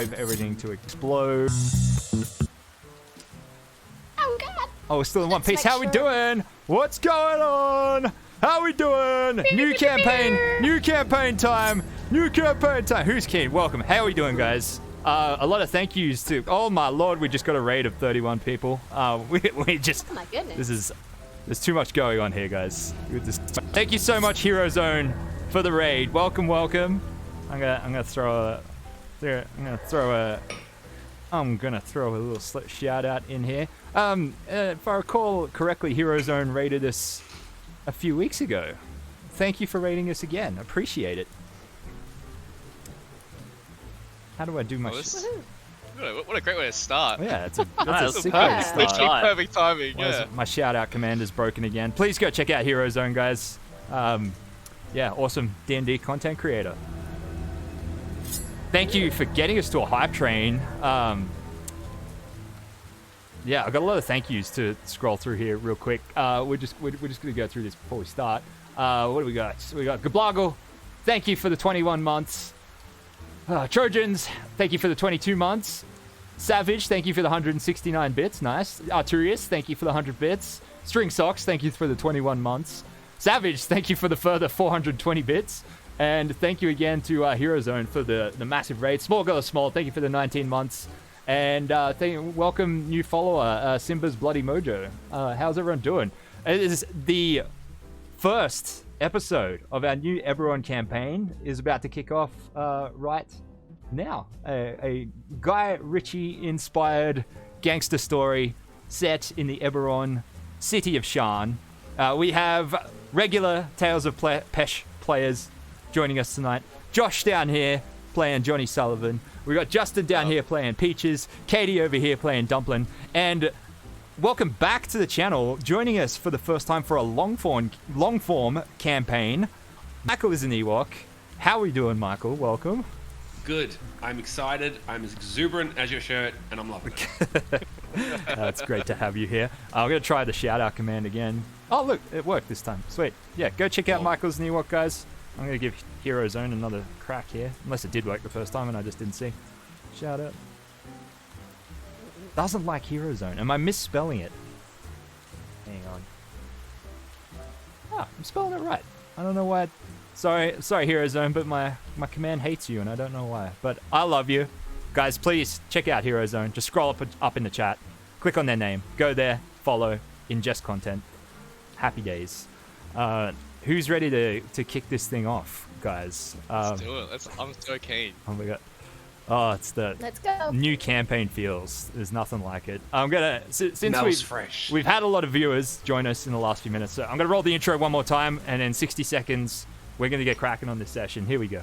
Wait for everything to explode. Oh god. Oh, we're still in one piece. How we doing? What's going on? How we doing? New campaign. New campaign time. New campaign time. Who's keen? Welcome. How we doing, guys? A lot of thank yous to. Oh my lord, we just got a raid of 31 people. We just. Oh my goodness. There's too much going on here, guys. Thank you so much, Hero Zone, for the raid. Welcome, welcome. I'm gonna throw a little shout out in here. If I recall correctly, Hero Zone raided us a few weeks ago. Thank you for raiding us again. Appreciate it. How do I do my? What a great way to start. Yeah, that's a sick way to start. Literally perfect timing. Yeah. My shout out command is broken again. Please go check out Hero Zone, guys. Yeah, awesome D&D content creator. Thank you for getting us to a hype train. Yeah, I've got a lot of thank yous to scroll through here real quick. We're just gonna go through this before we start. What do we got? We got Gablago. Thank you for the 21 months. Trojans, thank you for the 22 months. Savage, thank you for the 169 bits. Nice. Arturius, thank you for the 100 bits. String Socks, thank you for the 21 months. Savage, thank you for the further 420 bits. And thank you again to Hero Zone for the massive raid. Small Girl Small, thank you for the 19 months. And welcome new follower, Simba's Bloody Mojo. How's everyone doing? It is the first episode of our new Eberron campaign is about to kick off right now. A Guy Ritchie-inspired gangster story set in the Eberron city of Sharn. We have regular Tales of Pesh players joining us tonight. Josh down here playing Johnny Sullivan. We got Justin down here playing Peaches. Katie over here playing Dumpling. And welcome back to the channel. Joining us for the first time for a long form campaign, Michaelisanewok. How are we doing, Michael? Welcome. Good. I'm excited. I'm as exuberant as your shirt, and I'm loving it. It's great to have you here. I'm going to try the shout-out command again. Oh, look, it worked this time. Sweet. Yeah, go check out Michaelisanewok, guys. I'm going to give Hero Zone another crack here. Unless it did work the first time and I just didn't see. Shout out. Doesn't like Hero Zone. Am I misspelling it? Hang on. Ah, I'm spelling it right. I don't know why. Sorry, Hero Zone, but my command hates you and I don't know why. But I love you. Guys, please check out Hero Zone. Just scroll up in the chat. Click on their name. Go there. Follow. Ingest content. Happy days. Who's ready to kick this thing off, guys? Let's do it. I'm so keen. Oh my god. Oh, it's the Let's go. New campaign feels. There's nothing like it. I'm gonna since Smells fresh. We've had a lot of viewers join us in the last few minutes, so I'm gonna roll the intro one more time, and in 60 seconds we're gonna get cracking on this session. Here we go.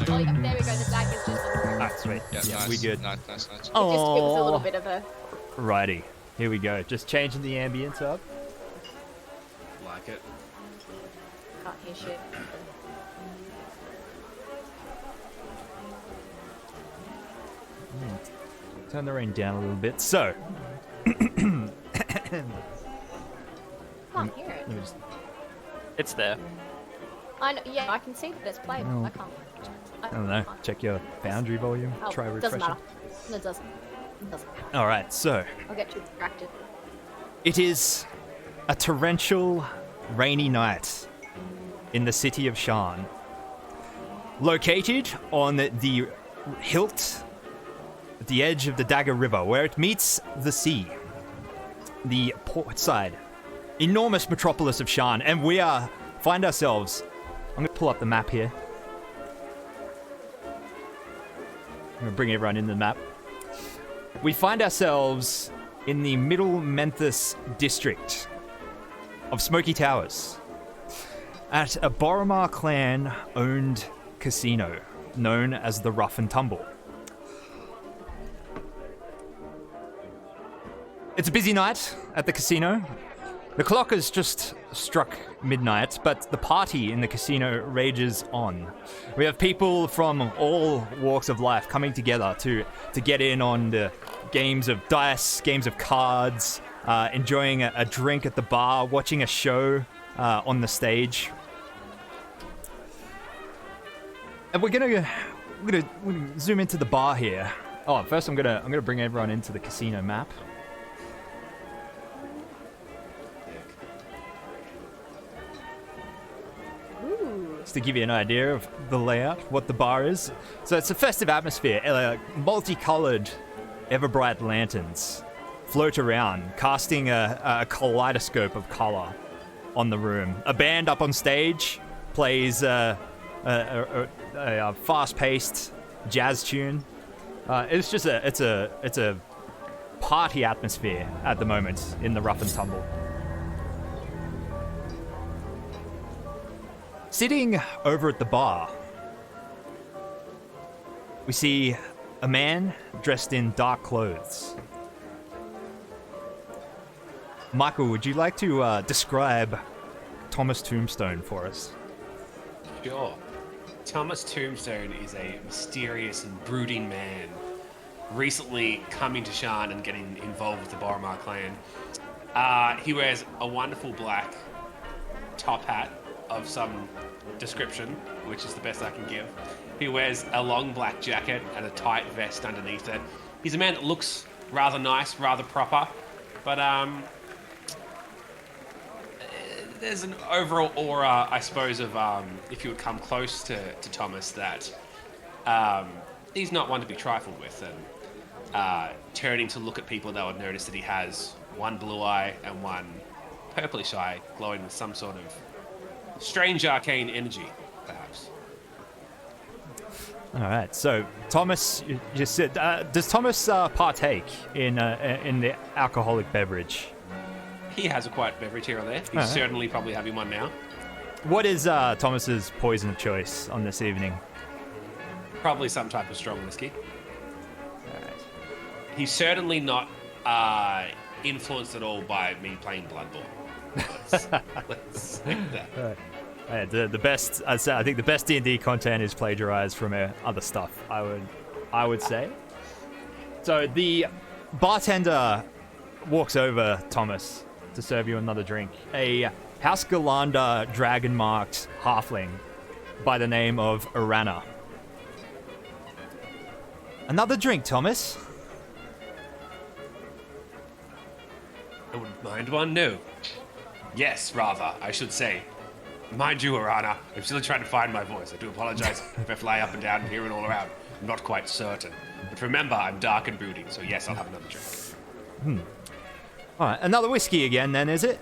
There we go. The dag is just. Alright, sweet. Yeah, nice. we good. Nice. It was a little bit of a. Righty. Here we go. Just changing the ambience up. Like it. Can't hear shit. Turn the rain down a little bit. So. Can't hear it. Let me just. It's there. I know, yeah, I can see that it's played. Oh. I can't. I don't know. Check your boundary volume. Oh, Try doesn't refreshing. matter. No, it doesn't. It doesn't. All right. So. I'll get too distracted. It is a torrential, rainy night in the city of Sharn. Located on the hilt at the edge of the Dagger River, where it meets the sea. The port side. Enormous metropolis of Sharn. And we find ourselves... I'm going to pull up the map here. I'm going to bring everyone in the map. We find ourselves in the Middle Menthis district of Smoky Towers at a Boromar clan-owned casino known as the Rough and Tumble. It's a busy night at the casino. The clock has just struck midnight, but the party in the casino rages on. We have people from all walks of life coming together to get in on the games of dice, games of cards, enjoying a drink at the bar, watching a show on the stage. And we're gonna zoom into the bar here. Oh, first I'm gonna bring everyone into the casino map. Just to give you an idea of the layout, what the bar is. So it's a festive atmosphere. Multicolored, ever-bright lanterns float around, casting a kaleidoscope of color. on the room. A band up on stage plays a fast-paced jazz tune. It's just a party atmosphere at the moment in the rough and tumble. Sitting over at the bar, we see a man dressed in dark clothes. Michael, would you like to describe Thomas Tombstone for us? Sure. Thomas Tombstone is a mysterious and brooding man, recently coming to Sharn and getting involved with the Boromar clan. He wears a wonderful black top hat of some description, which is the best I can give. He wears a long black jacket and a tight vest underneath it. He's a man that looks rather nice, rather proper, but there's an overall aura, I suppose, of if you would come close to Thomas, that he's not one to be trifled with, and turning to look at people, they would notice that he has one blue eye and one purplish eye glowing with some sort of strange arcane energy, perhaps. All right. So Thomas, you just said, does Thomas partake in the alcoholic beverage? He has a quiet beverage here or there. He's certainly probably having one now. What is Thomas's poison of choice on this evening? Probably some type of strong whiskey. All right. He's certainly not influenced at all by me playing Bloodborne. Let's say that. All right. The best, I think the best D&D content is plagiarized from other stuff, I would say. So the bartender walks over Thomas to serve you another drink. A House Galanda dragon-marked halfling by the name of Arana. Another drink, Thomas. I wouldn't mind one, no. Yes, rather, I should say. Mind you, Arana, I'm still trying to find my voice. I do apologize if I fly up and down here and all around. I'm not quite certain. But remember, I'm dark and brooding, so yes, I'll have another drink. All right, another whiskey again then, is it?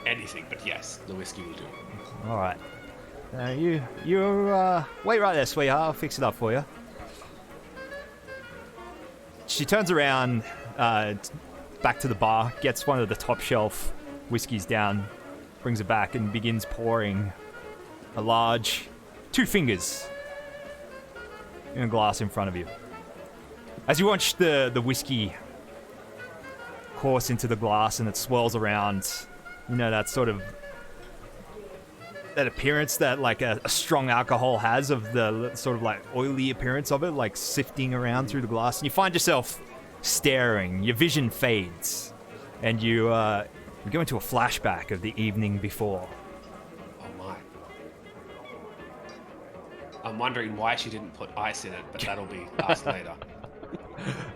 Anything, but yes, the whiskey will do. All right. You wait right there, sweetheart. I'll fix it up for you. She turns around, back to the bar, gets one of the top shelf whiskeys down, brings it back, and begins pouring a large 2 fingers in a glass in front of you. As you watch the whiskey course into the glass and it swirls around, you know, that sort of that appearance that like a strong alcohol has, of the sort of like oily appearance of it, like sifting around through the glass, and you find yourself staring. Your vision fades, and you go into a flashback of the evening before. Oh my. I'm wondering why she didn't put ice in it, but that'll be asked later.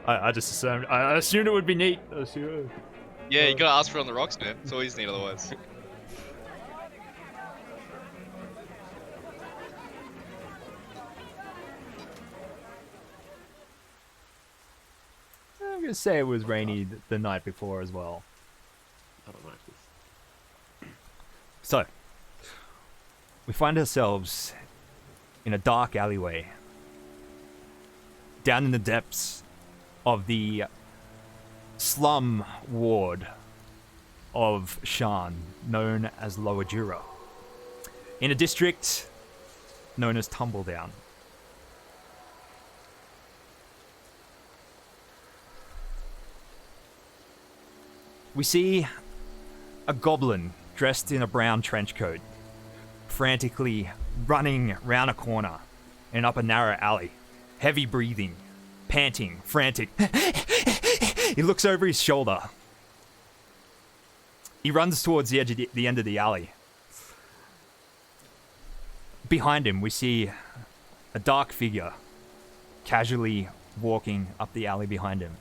I assumed it would be neat. Yeah, you gotta ask for it on the rocks, man. It's always neat otherwise. I'm gonna say it was rainy the night before as well. I don't like this. So, we find ourselves in a dark alleyway, down in the depths of the slum ward of Sharn, known as Lower Jura, in a district known as Tumbledown. We see a goblin dressed in a brown trench coat, frantically running round a corner and up a narrow alley, heavy breathing, panting, frantic. He looks over his shoulder. He runs towards the edge of the end of the alley. Behind him, we see a dark figure casually walking up the alley behind him.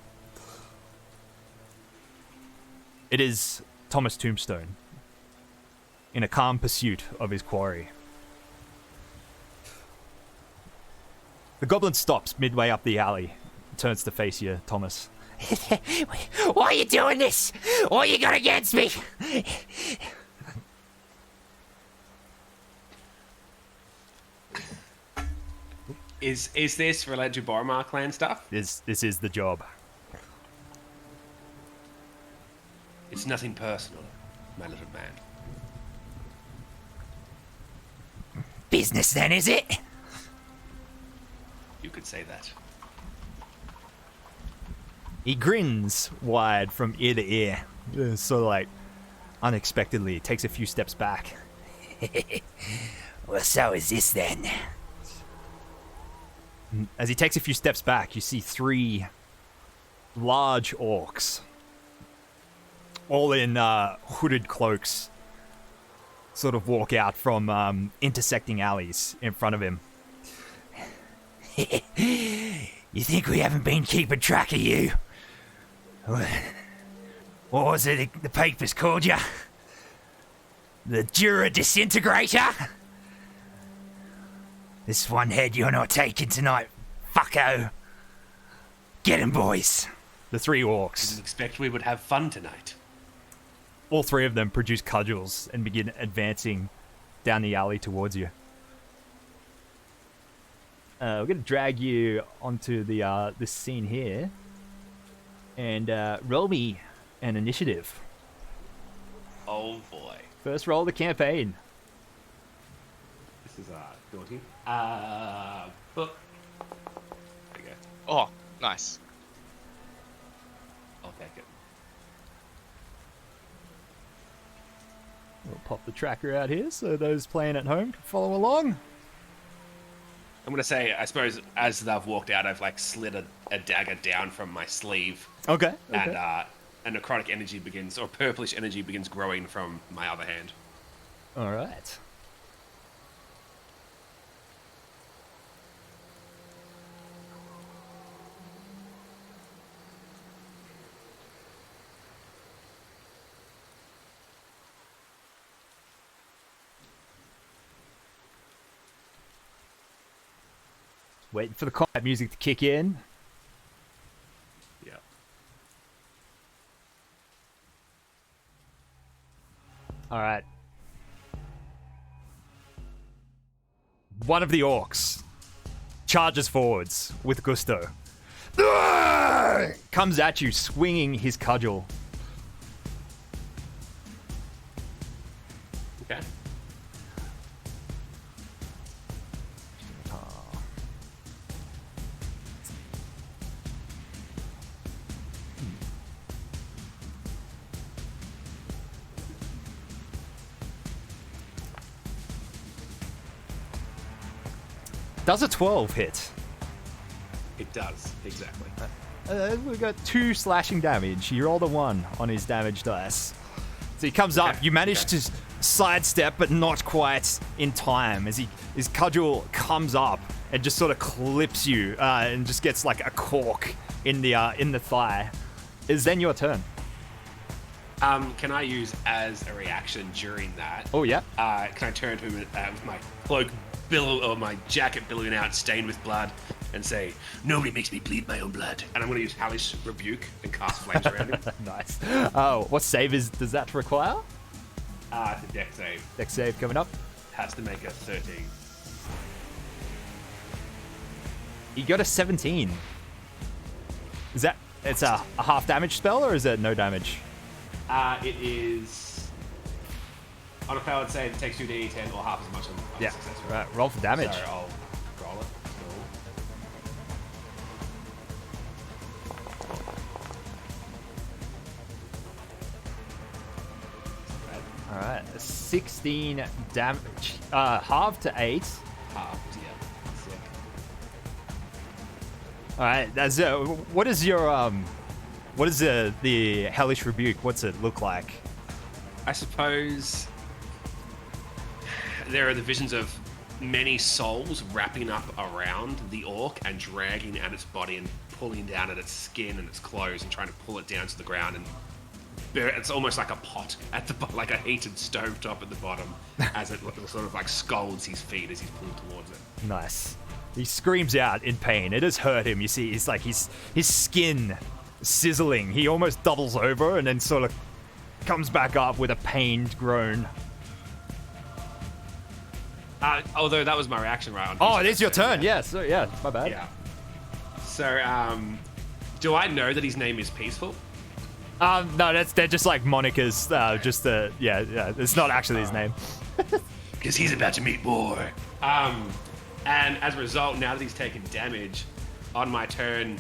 It is Thomas Tombstone, in a calm pursuit of his quarry. The goblin stops midway up the alley, turns to face you, Thomas. Why are you doing this? What you got against me? Is this related to Boromar clan stuff? This is the job. It's nothing personal, my little man. Business then, is it? You could say that. He grins wide from ear to ear. So like unexpectedly takes a few steps back. Well, so is this then. As he takes a few steps back, you see 3 large orcs, all in hooded cloaks, sort of walk out from intersecting alleys in front of him. You think we haven't been keeping track of you? What was it the papers called you? The Dura Disintegrator? This one head you're not taking tonight, fucko. Get him, boys. The 3 orcs. Didn't expect we would have fun tonight. All 3 of them produce cudgels and begin advancing down the alley towards you. We're going to drag you onto the this scene here. And roll me an initiative. Oh boy. First roll of the campaign. This is daunting. But there you go. Oh, nice. I'll take it. We'll pop the tracker out here so those playing at home can follow along. I'm gonna say, I suppose, as they've walked out, I've like slid a dagger down from my sleeve, Okay. and necrotic energy begins, or purplish energy begins growing from my other hand. All right. Waiting for the combat music to kick in. Yeah. All right. One of the orcs charges forwards with gusto. Comes at you, swinging his cudgel. Okay. Does a 12 hit? It does, exactly. We got 2 slashing damage. You rolled a 1 on his damage dice. So he comes up. You manage to sidestep, but not quite in time. As his cudgel comes up and just sort of clips you, and just gets like a cork in the thigh. Is then your turn. Can I use as a reaction during that? Oh yeah. Can I turn to him with my cloak or my jacket billowing out, stained with blood, and say, "Nobody makes me bleed my own blood." And I'm going to use Hellish Rebuke and cast flames around him. Nice. Oh, what save does that require? It's a deck save. Deck save coming up. Has to make a 13. You got a 17. Is that it's a half damage spell or is it no damage? It is. On a failed save, it takes 2d10 or half as much on Yeah. a successful. Right. Roll for damage. Sorry, I'll roll it. All right. 16 damage. Half to 8. Halved, yeah. Sick. All right. That's what is your what is the hellish rebuke? What's it look like? I suppose there are the visions of many souls wrapping up around the orc and dragging at its body and pulling down at its skin and its clothes and trying to pull it down to the ground, and it's almost like a pot at the bottom, like a heated stovetop at the bottom, as it sort of like scalds his feet as he's pulling towards it. Nice. He screams out in pain. It has hurt him. You see, it's like his skin sizzling. He almost doubles over and then sort of comes back up with a pained groan. Although that was my reaction, right? Oh, it is your turn. Yeah. So yeah, my bad. Yeah. So, do I know that his name is Peaceful? No, they're just like monikers. Yeah. It's not actually his name. Because he's about to meet war. And as a result, now that he's taken damage, on my turn,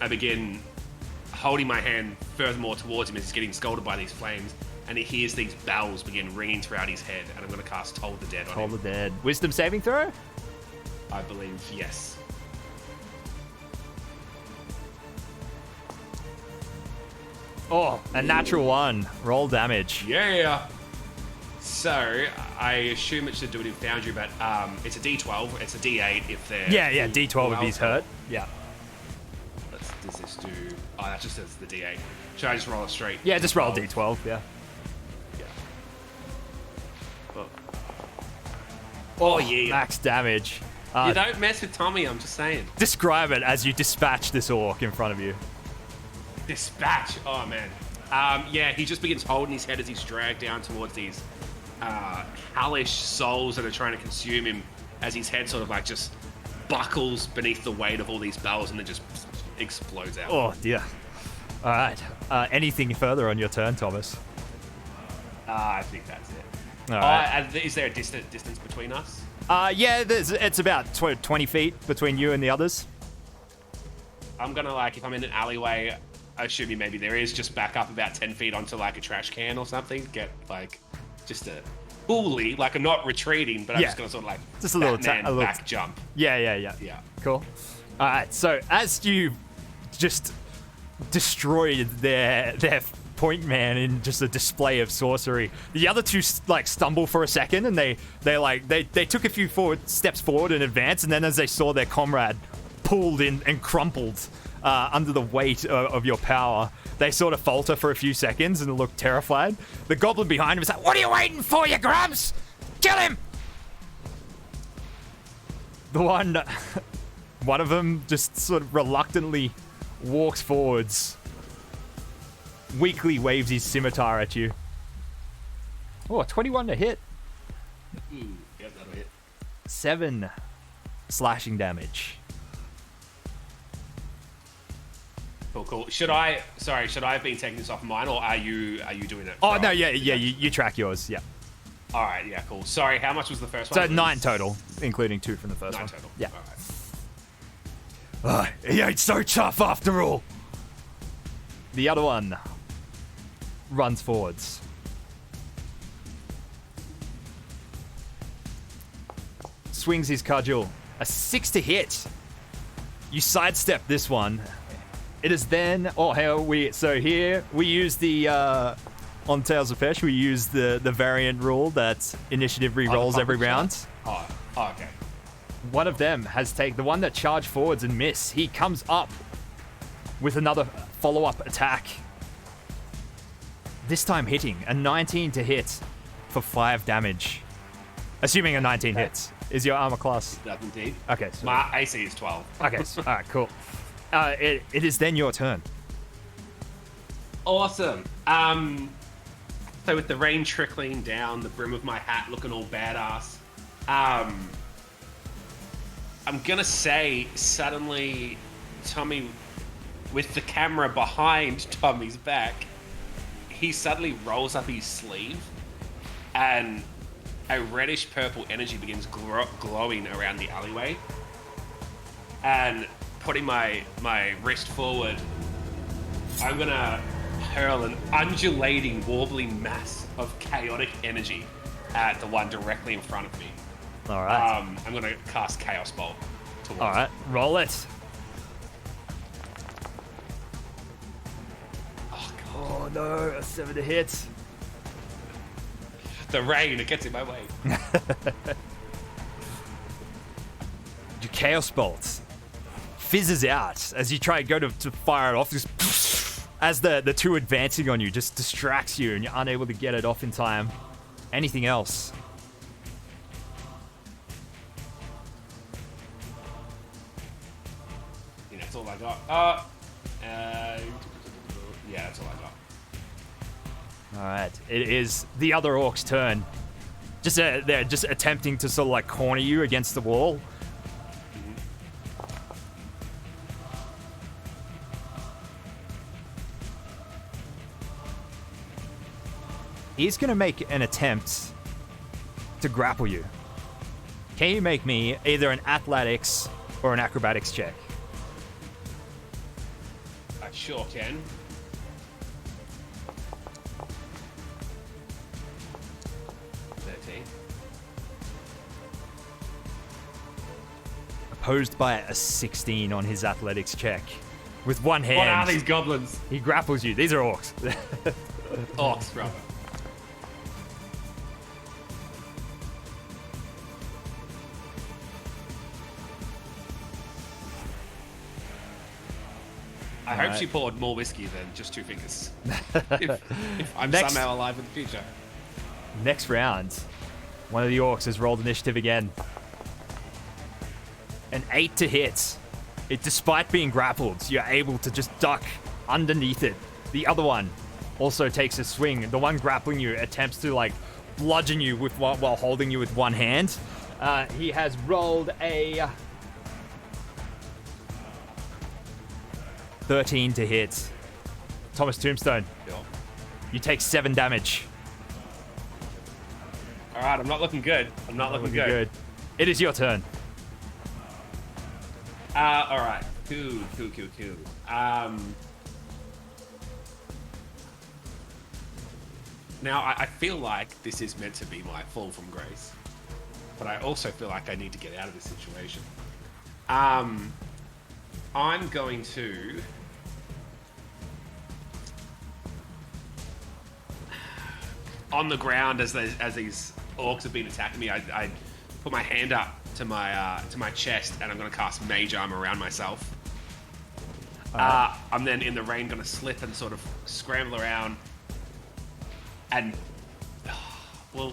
I begin holding my hand furthermore towards him as he's getting scalded by these flames, and he hears these bells begin ringing throughout his head, and I'm going to cast Toll the Dead on him. Toll the Dead. Wisdom saving throw? I believe, yes. Oh, a natural 1. Roll damage. Yeah. So, I assume it should do it in Foundry, but it's a D12, it's a D8 if they're... Yeah, D12 if he's hurt. Yeah. Does this do... Oh, that just says the D8. Should I just roll a straight? Yeah, just roll D12, yeah. Oh, yeah. Max damage. You don't mess with Tommy, I'm just saying. Describe it as you dispatch this orc in front of you. Dispatch? Oh, man. Yeah, he just begins holding his head as he's dragged down towards these hellish souls that are trying to consume him, as his head sort of like just buckles beneath the weight of all these bells and then just explodes out. Oh, dear. All right. Anything further on your turn, Thomas? I think that's it. All right. Is there a distance between us? Yeah, it's about 20 feet between you and the others. I'm gonna, like, if I'm in an alleyway, assuming maybe there is, just back up about 10 feet onto, like, a trash can or something. Get, like, just a bully, like, I'm not retreating, but I'm just gonna sort of, like, just a little back jump. Yeah. Cool. All right, so as you just destroyed their point man in just a display of sorcery, the other two like stumble for a second, and they took a few steps forward in advance, and then as they saw their comrade pulled in and crumpled under the weight of your power, they sort of falter for a few seconds and look terrified. The goblin behind him is like, "What are you waiting for, you grubs? Kill him!" The one of them just sort of reluctantly walks forwards, weakly waves his scimitar at you. Oh, 21 to hit. Yeah, that'll hit. 7 slashing damage. Cool. Should I have been taking this off mine, or are you doing it? Oh, no, yeah, you track yours, yeah. All right, yeah, cool. Sorry, how much was the first one? So 9 total, including 2 from the first 9 one. total. Yeah. All right. He ain't so tough after all. The other one runs forwards. Swings his cudgel. A 6 to hit. You sidestep this one. It is then... Oh, hell, we use the... on Tales of Pesh, we use the variant rule that initiative re-rolls every round. Oh, okay. One of them has taken... The one that charged forwards and missed. He comes up with another follow-up attack. This time hitting. A 19 to hit for 5 damage. Assuming a 19 hits. Is your armor class? That's indeed. Okay. So, my AC is 12. okay. All right, cool. It is then your turn. Awesome. So with the rain trickling down, the brim of my hat looking all badass, I'm gonna say suddenly Tommy, with the camera behind Tommy's back, he suddenly rolls up his sleeve and a reddish purple energy begins glowing around the alleyway. And putting my wrist forward, I'm gonna hurl an undulating, wobbling mass of chaotic energy at the one directly in front of me. All right. I'm gonna cast Chaos Bolt towards All right. Roll it. Oh, God. Oh, no. A 7 to hit. The rain, it gets in my way. Your Chaos Bolt fizzes out as you try to go to fire it off. Just as the two advancing on you just distracts you and you're unable to get it off in time. Anything else? I think that's all I got. Yeah, that's all I got. All right. It is the other orc's turn. they're just attempting to sort of like corner you against the wall. He's going to make an attempt to grapple you. Can you make me either an athletics or an acrobatics check? I sure can. Opposed by a 16 on his athletics check. With one hand. What are these goblins? He grapples you. These are orcs. Orcs, brother. I hope she poured more whiskey than just 2 fingers. if I'm somehow alive in the future. Next round, one of the orcs has rolled initiative again. An 8 to hit. Despite being grappled, you're able to just duck underneath it. The other one also takes a swing. The one grappling you attempts to like bludgeon you with while holding you with one hand. He has rolled a 13 to hit. Thomas Tombstone, you take 7 damage. All right, I'm not looking good. I'm not looking good. It is your turn. All right. Cool. Now, I feel like this is meant to be my fall from grace, but I also feel like I need to get out of this situation. I'm going to... On the ground, as these orcs have been attacking me, I put my hand up to my chest, and I'm going to cast Mage Arm around myself. I'm then in the rain going to slip and sort of scramble around, and well,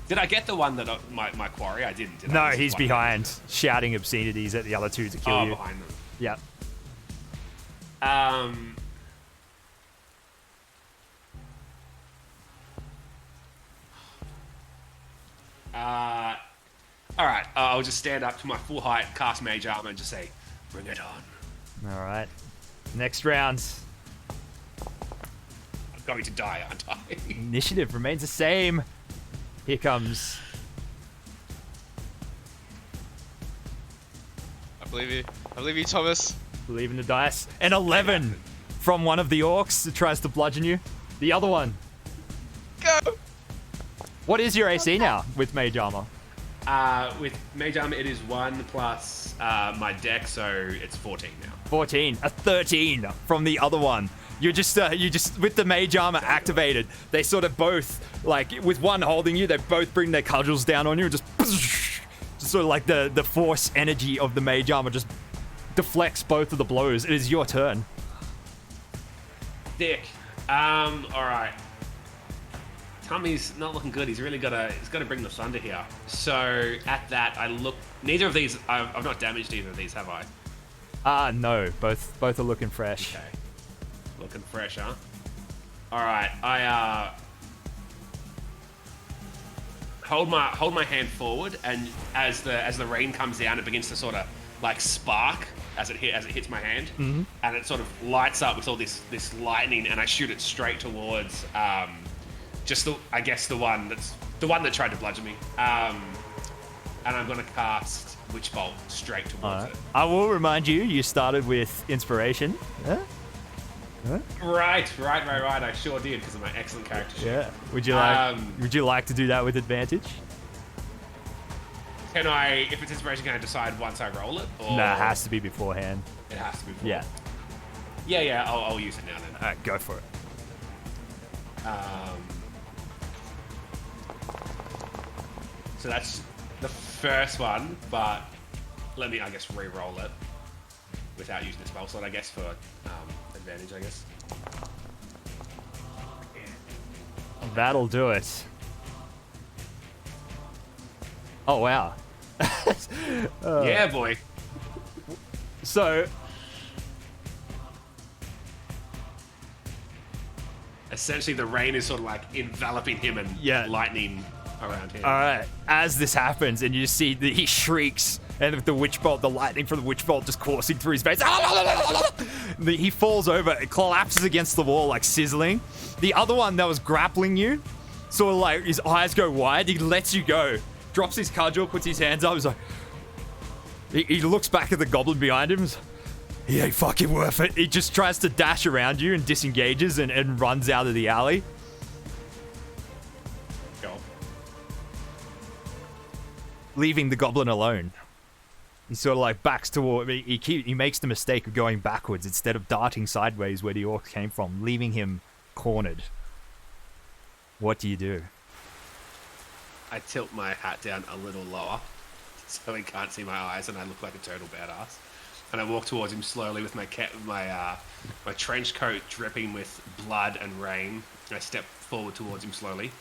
did I get the one that my quarry? I didn't. Did no, I? he's behind, shouting obscenities at the other two to kill you. Behind them. Yeah. All right, I'll just stand up to my full height, cast Mage Armor, and just say, "Bring it on." All right. Next round. I'm going to die, aren't I? Initiative remains the same. Here comes. I believe you, Thomas. Believe in the dice. An 11 from one of the orcs that tries to bludgeon you. The other one. Go. What is your AC now with Mage Armor? With Mage Armor, it is 1 plus my deck, so it's 14 now. 14. A 13 from the other one. You just with the Mage Armor activated, they sort of both, like, with one holding you, they both bring their cudgels down on you and just sort of like the force energy of the Mage Armor just deflects both of the blows. It is your turn. Dick. All right. Tommy's not looking good. He's really got to bring the thunder here. So at that, I look. Neither of these. I've not damaged either of these, have I? No. Both are looking fresh. Okay. Looking fresh, huh? All right. I hold my hand forward, and as the rain comes down, it begins to sort of like spark as it hits my hand, and it sort of lights up with all this lightning, and I shoot it straight towards the one that tried to bludgeon me, and I'm gonna cast Witch Bolt straight towards it. I will remind you started with inspiration. Huh? Right. I sure did because of my excellent character sheet. Yeah. Would you like to do that with advantage? Can I, if it's inspiration, can I decide once I roll it? Or... No, it has to be beforehand. It has to be before. Yeah. Yeah. I'll use it now then. All right, go for it. So that's the first one, but let me, I guess, re-roll it without using the spell slot, I guess, for advantage, I guess. That'll do it. Oh, wow. Yeah, boy. So, Essentially, the rain is sort of like enveloping him and lightning around him. All right. As this happens, and you see that he shrieks, and the witch bolt, the lightning from the witch bolt just coursing through his face. He falls over, it collapses against the wall, like sizzling. The other one that was grappling you, sort of like his eyes go wide. He lets you go, drops his cudgel, puts his hands up. He's like, he looks back at the goblin behind him. He ain't fucking worth it. He just tries to dash around you and disengages and runs out of the alley. Go. Leaving the goblin alone. He sort of like backs toward. He makes the mistake of going backwards instead of darting sideways where the orc came from, leaving him cornered. What do you do? I tilt my hat down a little lower so he can't see my eyes and I look like a total badass. And I walk towards him slowly with my trench coat dripping with blood and rain. I step forward towards him slowly.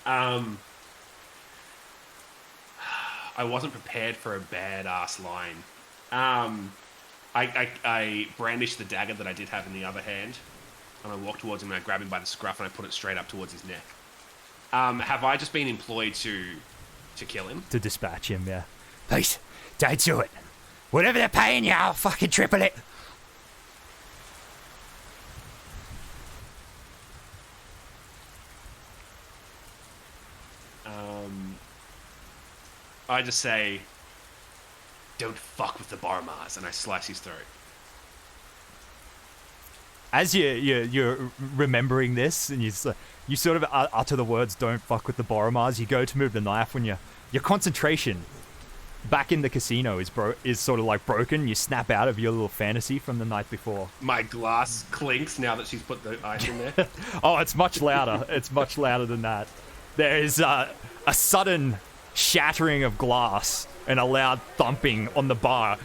I wasn't prepared for a badass line. I brandish the dagger that I did have in the other hand, and I walk towards him and I grab him by the scruff and I put it straight up towards his neck. Have I just been employed to kill him? To dispatch him, yeah. Please, don't do it. Whatever they're paying you, I'll fucking triple it. I just say, don't fuck with the Barmars, and I slice his throat. As you're remembering this, and you sort of utter the words, don't fuck with the Boromars, you go to move the knife when your concentration back in the casino is sort of like broken. You snap out of your little fantasy from the night before. My glass clinks now that she's put the ice in there. Oh, it's much louder. It's much louder than that. There is a sudden shattering of glass and a loud thumping on the bar.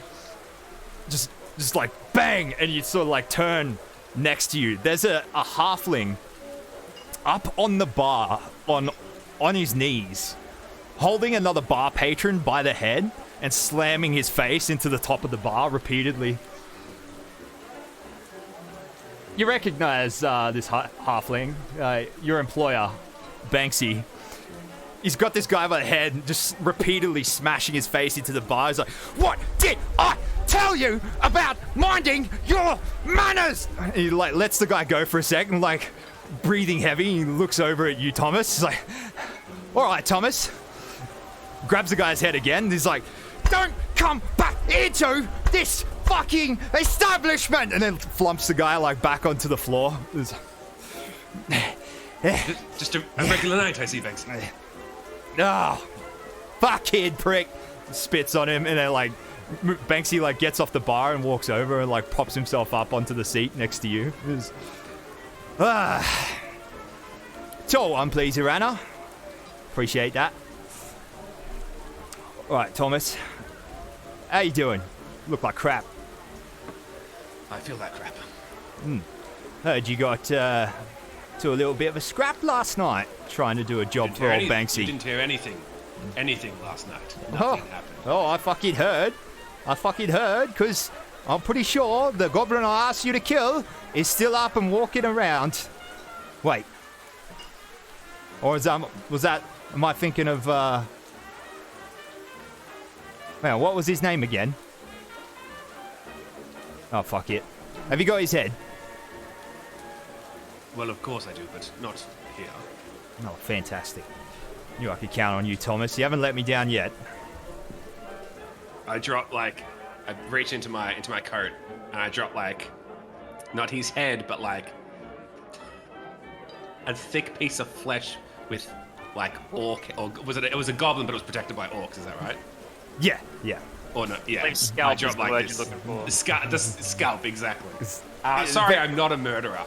Just like bang, and you sort of like turn next to you. There's a halfling up on the bar on his knees, holding another bar patron by the head and slamming his face into the top of the bar repeatedly. You recognize this halfling, your employer, Banksy. He's got this guy by the head, just repeatedly smashing his face into the bar. He's like, "What did I tell you about minding your manners?" And he like lets the guy go for a second, like breathing heavy. He looks over at you, Thomas. He's like, "All right, Thomas." Grabs the guy's head again. He's like, "Don't come back into this fucking establishment!" And then flumps the guy like back onto the floor. Just a regular night, I see, Banks. Oh, fucking prick. Spits on him, and then like Banksy like gets off the bar and walks over and like props himself up onto the seat next to you. Tall one, please, Your Honor. Appreciate that. All right, Thomas. How you doing? Look like crap. I feel that crap. Heard you got to a little bit of a scrap last night, trying to do a job for old Banksy. You didn't hear anything last night. Oh, Nothing happened. I fucking heard, because I'm pretty sure the goblin I asked you to kill is still up and walking around. Wait. Or am I thinking of, well, what was his name again? Oh, fuck it. Have you got his head? Well, of course I do, but not here. Oh, fantastic. Knew I could count on you, Thomas. You haven't let me down yet. I reach into my coat and I drop like, not his head, but like a thick piece of flesh with like orc, or was it? It was a goblin, but it was protected by orcs. Is that right? Yeah. Or no? Yeah. Like scalp I drop is the like word this. you're looking for. The scalp, exactly. Sorry, I'm not a murderer.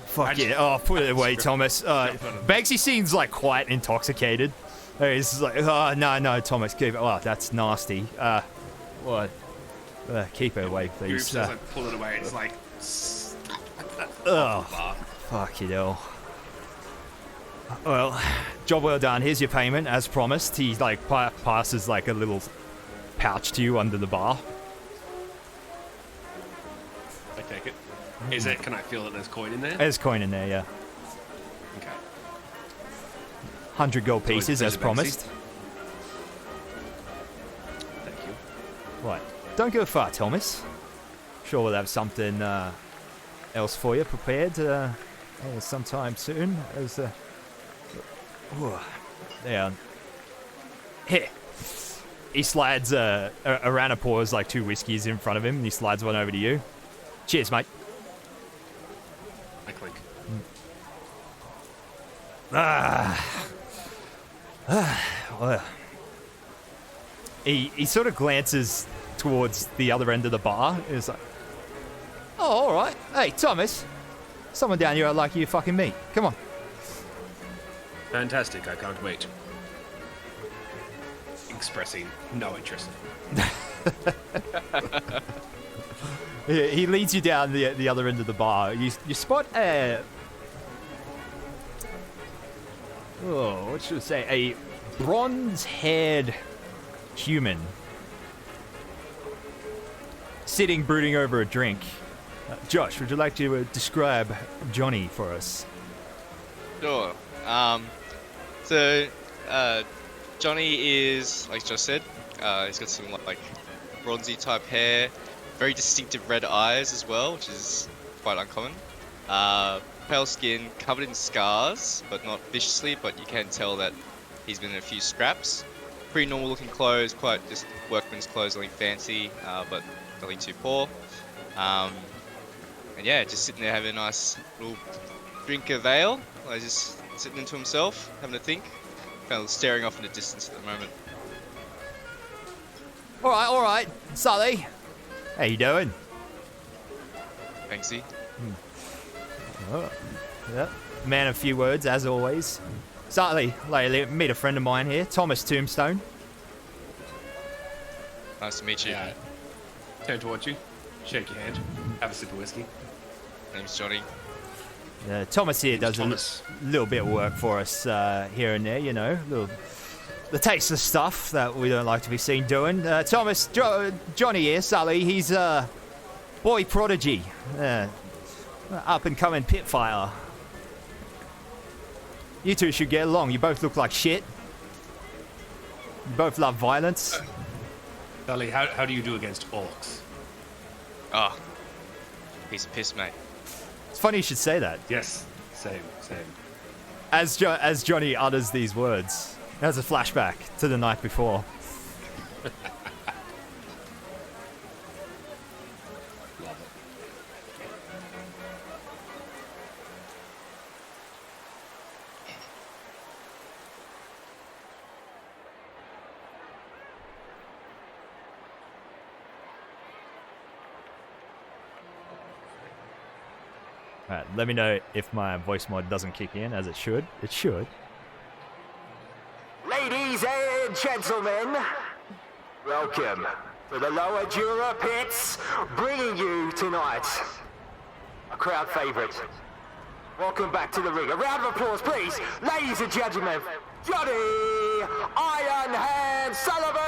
Fuck it. Oh, put it away, Thomas. Banksy seems like quite intoxicated. He's like, "Oh, no, Thomas, keep it." Oh, that's nasty. What? Keep it away, please. As I pull it away, it's like. Oh, fuck it all. Well, job well done. Here's your payment, as promised. He like passes like a little pouch to you under the bar. I take it. Is it? Can I feel that there's coin in there? There's coin in there, yeah. Okay. 100 gold always a pieces, as pleasure, promised. Thank you. Right. Don't go far, Thomas. Sure we'll have something else for you prepared sometime soon. Yeah. Here. He slides Arana pours like 2 whiskeys in front of him, and he slides one over to you. Cheers, mate. I clink. Well. He sort of glances towards the other end of the bar. He's like, oh, all right. Hey, Thomas. Someone down here I'd like you to fucking meet. Come on. Fantastic. I can't wait. Expressing no interest. He leads you down the other end of the bar. You spot what should I say? A bronze-haired human sitting brooding over a drink. Josh, would you like to describe Johnny for us? Sure. Johnny is, like Josh said, he's got some like bronzy type hair, very distinctive red eyes as well, which is quite uncommon. Pale skin, covered in scars, but not viciously, but you can tell that he's been in a few scraps. Pretty normal looking clothes, quite just workman's clothes, nothing fancy, but nothing too poor. And yeah, just sitting there having a nice little drink of ale, like just sitting into himself, having a think, kind of staring off in the distance at the moment. All right, Sully. How you doing? Thanksy. Oh, yeah. Man of few words, as always. Sully, meet a friend of mine here, Thomas Tombstone. Nice to meet you. Yeah. Turn towards you, shake your hand, have a sip of whiskey. Name's Johnny. Thomas here does Thomas. a little bit of work for us here and there, you know, the tasteless stuff that we don't like to be seen doing. Thomas, Johnny here, Sully, he's a boy prodigy, up and coming pit fighter. You two should get along. You both look like shit. You both love violence. Sully, how do you do against orcs? Oh, piece of piss, mate. It's funny you should say that. Yes, same. As Johnny utters these words, there's a flashback to the night before. Love it. Alright, let me know if my voice mod doesn't kick in, as it should. It should. Ladies and gentlemen, welcome to the Lower Jura Pits, bringing you tonight a crowd favourite. Welcome back to the ring. A round of applause, please, ladies and gentlemen, Johnny Iron Hand Sullivan!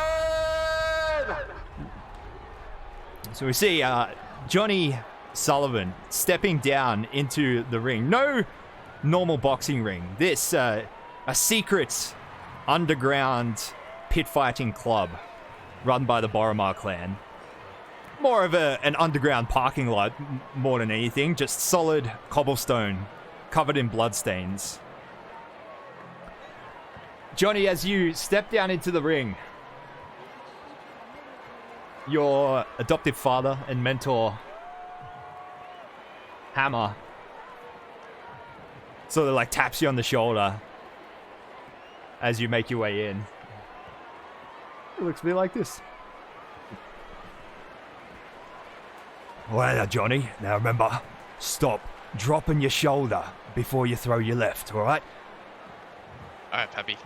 So we see Johnny Sullivan stepping down into the ring. No normal boxing ring. This, a secret underground pit fighting club run by the Boromar clan. More of an underground parking lot more than anything. Just solid cobblestone covered in bloodstains. Johnny, as you step down into the ring, your adoptive father and mentor Hammer sort of like taps you on the shoulder as you make your way in. It looks a bit like this. Well, Johnny, now remember, stop dropping your shoulder before you throw your left, alright? Alright, Pappy.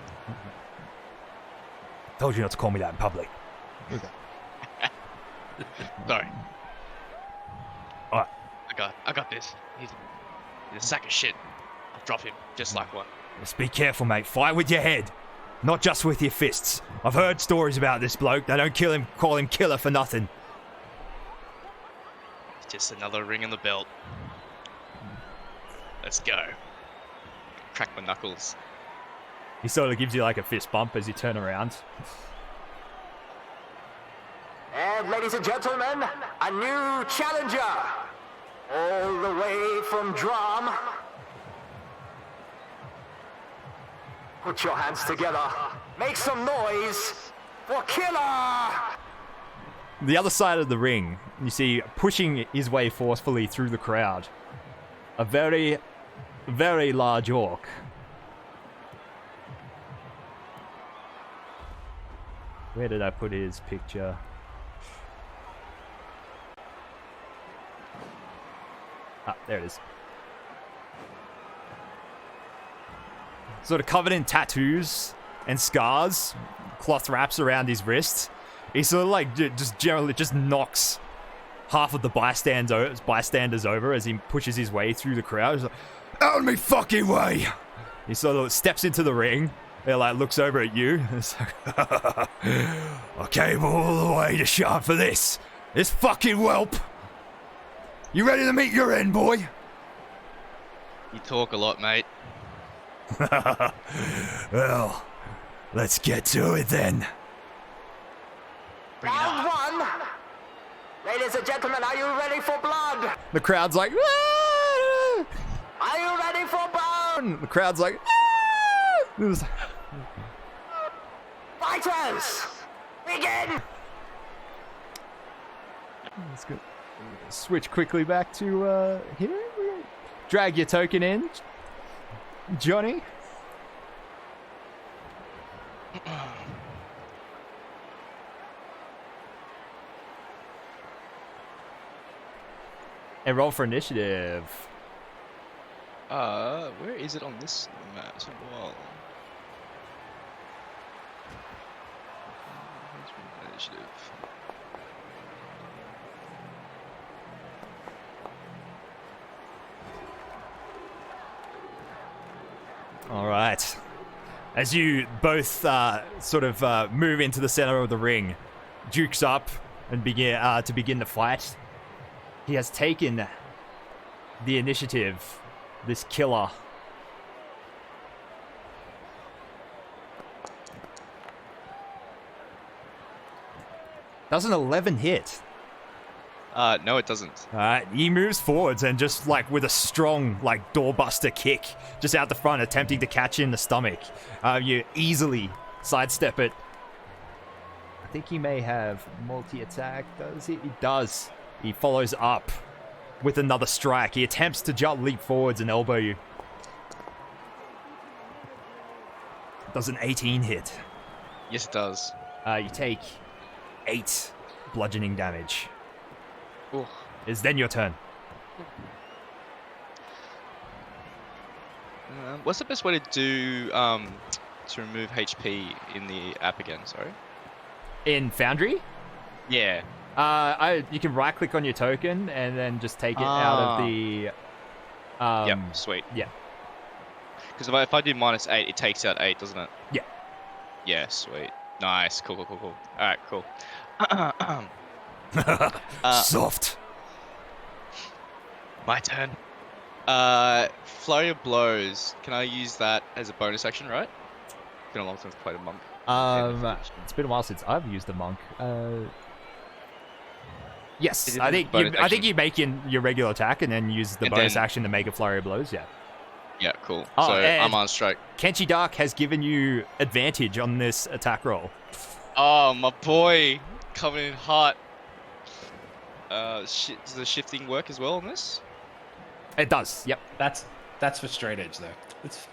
Told you not to call me that in public. Sorry. Alright. I got this. He's a sack of shit. I'll drop him just like one. Just be careful, mate. Fight with your head, not just with your fists. I've heard stories about this bloke. They don't call him killer for nothing. Just another ring in the belt. Let's go. Crack my knuckles. He sort of gives you like a fist bump as you turn around. And ladies and gentlemen, a new challenger. All the way from Drum. Put your hands together. Make some noise for Killer! The other side of the ring, you see pushing his way forcefully through the crowd. A very, very large orc. Where did I put his picture? Ah, there it is. Sort of covered in tattoos and scars, cloth wraps around his wrists. He sort of like just generally just knocks half of the bystanders over as he pushes his way through the crowd. He's like, out of me fucking way! He sort of steps into the ring. He like looks over at you. It's like, I came all the way to Sharn for this. This fucking whelp. You ready to meet your end, boy? You talk a lot, mate. Well, let's get to it then. Bring it Round on. one. Ladies and gentlemen, are you ready for blood? The crowd's like, "Ah!" Are you ready for bone? The crowd's like, "Ah!" It was- Fighters, begin! Let's go. Switch quickly back to here. Drag your token in, Johnny. And roll for initiative. Where is it on this map? It's a wall. Initiative. All right. As you both sort of move into the center of the ring, Duke's up and begin the fight. He has taken the initiative. This killer. That's an 11 hit. No, it doesn't. He moves forwards and just like with a strong like doorbuster kick just out the front, attempting to catch you in the stomach. You easily sidestep it. I think he may have multi-attack. Does he? He does. He follows up with another strike. He attempts to leap forwards and elbow you. Does an 18 hit. Yes, it does. You take 8 bludgeoning damage. Ooh. It's then your turn. What's the best way to do to remove HP in the app again? Sorry. In Foundry? Yeah. You can right click on your token and then just take it out of the. Yep. Sweet. Yeah. Because if I do -8, it takes out 8, doesn't it? Yeah. Yeah. Sweet. Nice. Cool. All right. Cool. Soft. My turn. Flurry of blows. Can I use that as a bonus action? Right. It's been a long time since I played a monk. It's been a while since I've used a monk. Yes, Is it I a think bonus action? you make in your regular attack and then use the And bonus then- action to make a flurry of blows. Yeah. Yeah. Cool. Oh, So and- I'm on strike. Kenshi Dark has given you advantage on this attack roll. Oh, my boy, coming in hot. Does the shifting work as well on this? It does. Yep. That's for straight edge though. It's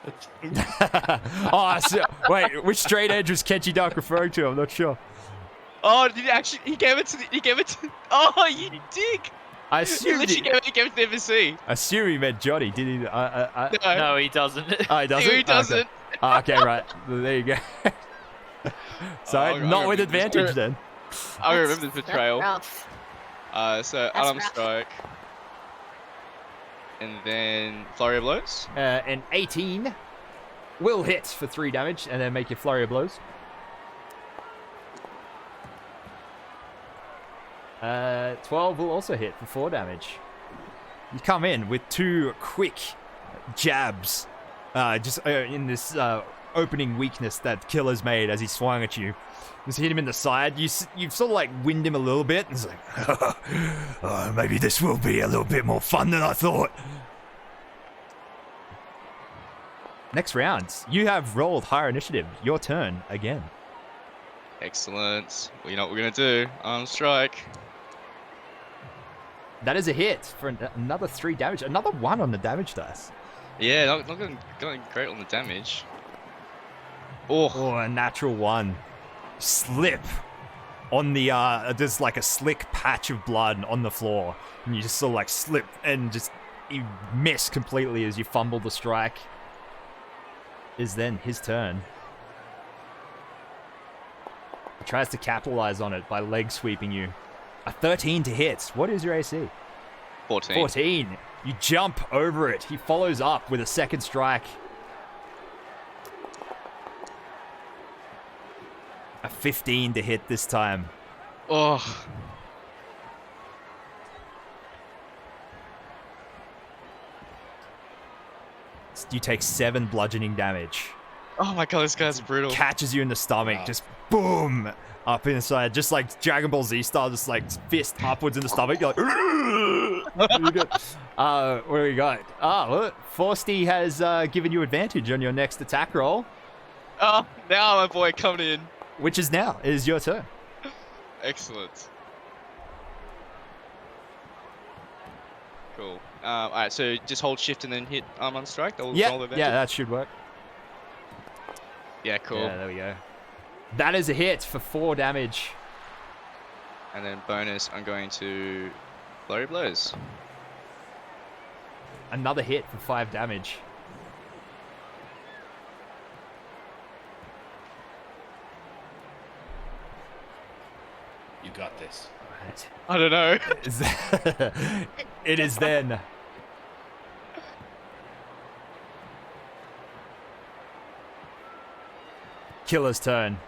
Oh, wait, which straight edge was Kenshi Dark referring to? I'm not sure. Oh, did he actually? He gave it to. Oh, you dick! I He assume literally gave it to the MC. I assume he meant Johnny. Did he? No, he doesn't. Oh, he doesn't. He doesn't. Okay, right. There you go. Sorry, Oh, not with I remember advantage this. then. I remember this That's betrayal. rough. So That's unarmed rough. strike, and then flurry of blows. An 18 will hit for 3 damage, and then make your flurry of blows. 12 will also hit for 4 damage. You come in with 2 quick jabs, just in this opening weakness that Killer's made as he swung at you. Just hit him in the side. You've sort of like wind him a little bit. And it's like, maybe this will be a little bit more fun than I thought. Next round, you have rolled higher initiative. Your turn again. Excellent. Well, you know what we're gonna do? Strike. That is a hit for another 3 damage. Another 1 on the damage dice. Yeah, not going great on the damage. Oh, a natural 1. Slip on the there's like a slick patch of blood on the floor, and you just sort of like slip and just you miss completely as you fumble the strike. Is then his turn. He tries to capitalize on it by leg sweeping you. A 13 to hit. What is your AC? 14. 14. You jump over it. He follows up with a second strike. A 15 to hit this time. Oh. You take 7 bludgeoning damage. Oh my god, this guy's brutal. Catches you in the stomach. Just boom. Up inside. Just like Dragon Ball Z style. Just like fist upwards in the stomach. You're like, what do we got? Look. Forsty has given you advantage on your next attack roll. Oh, now my boy coming in. Which is now. It is your turn. Excellent. Cool. Alright, so just hold shift and then hit on strike? Yeah, that should work. Yeah, cool. Yeah, there we go. That is a hit for 4 damage. And then bonus, I'm going to flurry blows. Another hit for 5 damage. You got this. Right. I don't know. It is then. Killer's turn.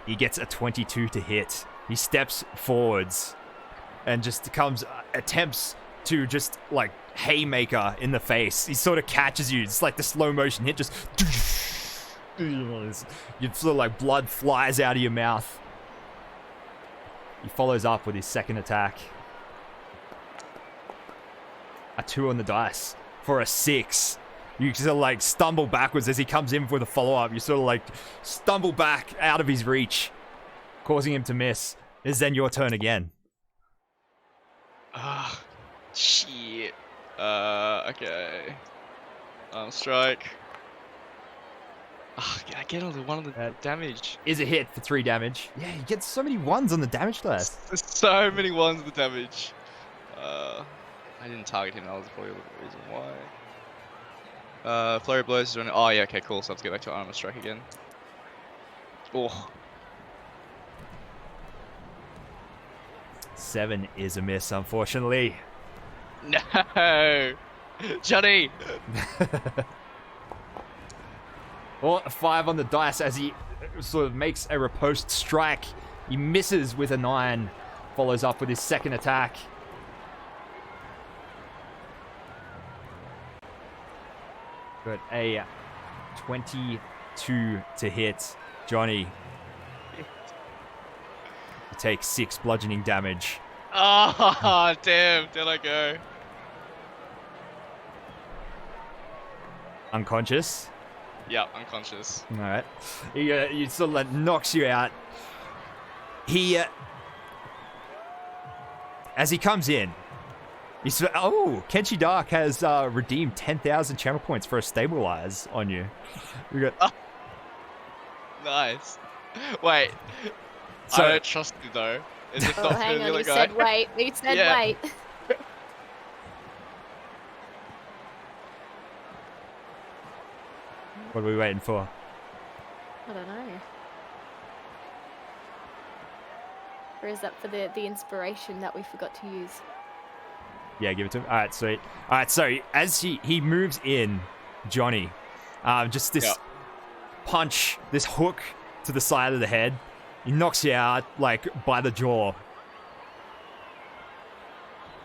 He gets a 22 to hit. He steps forwards and just attempts to just like haymaker in the face. He sort of catches you. It's like the slow motion hit, just you sort of like blood flies out of your mouth. He follows up with his second attack. A 2 on the dice for a 6. You sort of like stumble backwards as he comes in with a follow-up. You sort of like stumble back out of his reach, causing him to miss. It's then your turn again. Ah, shit. Okay. Strike. I get only 1 of the damage. Is a hit for 3 damage. Yeah, you get so many 1s on the damage dice. There's so many 1s of the damage. I didn't target him. That was probably the reason why. Flurry blows is running. Oh yeah, okay, cool. So I have to get back to armor strike again. Oh. 7 is a miss, unfortunately. No, Johnny. Well, a 5 on the dice as he sort of makes a riposte strike. He misses with a 9. Follows up with his second attack. Got a 22 to hit. Johnny. You take 6 bludgeoning damage. Oh, damn. There I go. Unconscious. Yeah, unconscious. All right. He sort of like knocks you out. He, as he comes in, Kenshi Dark has redeemed 10,000 channel points for a stabilize on you. We got. Nice. Wait. So, I don't trust you though. Is it not hang the on, other you guy? said wait. You said Yeah. wait. What are we waiting for? I don't know. Or is that for the inspiration that we forgot to use? Yeah, give it to him. All right, sweet. All right, so as he moves in, Johnny, just this punch, this hook to the side of the head, He knocks you out, like, by the jaw.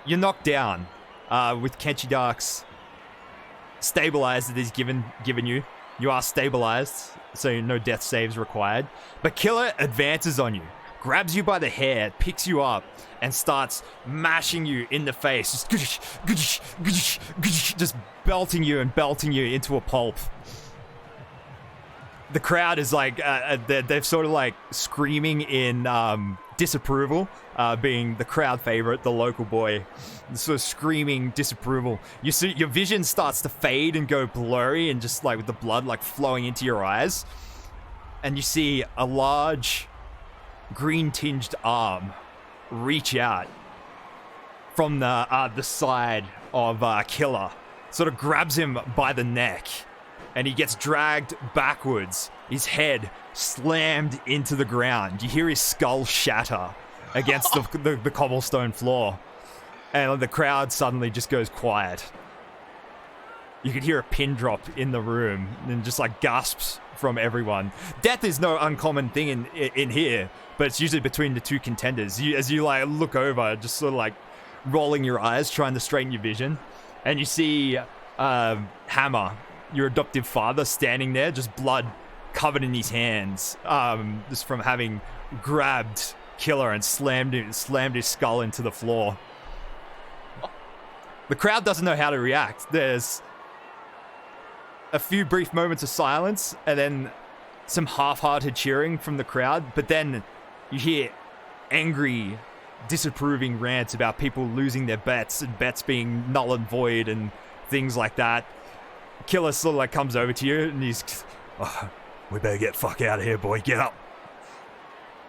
You're knocked down with Kenchi Dark's stabilize that he's given you. You are stabilized, so no death saves required. But Killer advances on you, grabs you by the hair, picks you up, and starts mashing you in the face. Just belting you into a pulp. The crowd is like, they're sort of like screaming in disapproval, being the crowd favorite, the local boy, sort of screaming disapproval. You see, your vision starts to fade and go blurry, and just like with the blood like flowing into your eyes, and you see a large green-tinged arm reach out from the side of Killer, sort of grabs him by the neck, and he gets dragged backwards, his head slammed into the ground. You hear his skull shatter against the cobblestone floor, and the crowd suddenly just goes quiet. You could hear a pin drop in the room, and just like gasps from everyone. Death is no uncommon thing in here, but it's usually between the two contenders. As you like look over, just sort of like rolling your eyes, trying to straighten your vision, and you see Hammer, your adoptive father, standing there, just blood covered in his hands, just from having grabbed Killer and slammed his skull into the floor. The crowd doesn't know how to react. There's a few brief moments of silence, and then some half-hearted cheering from the crowd, but then you hear angry, disapproving rants about people losing their bets and bets being null and void and things like that. Killer sort of like comes over to you, and he's, oh, we better get the fuck out of here, boy. Get up.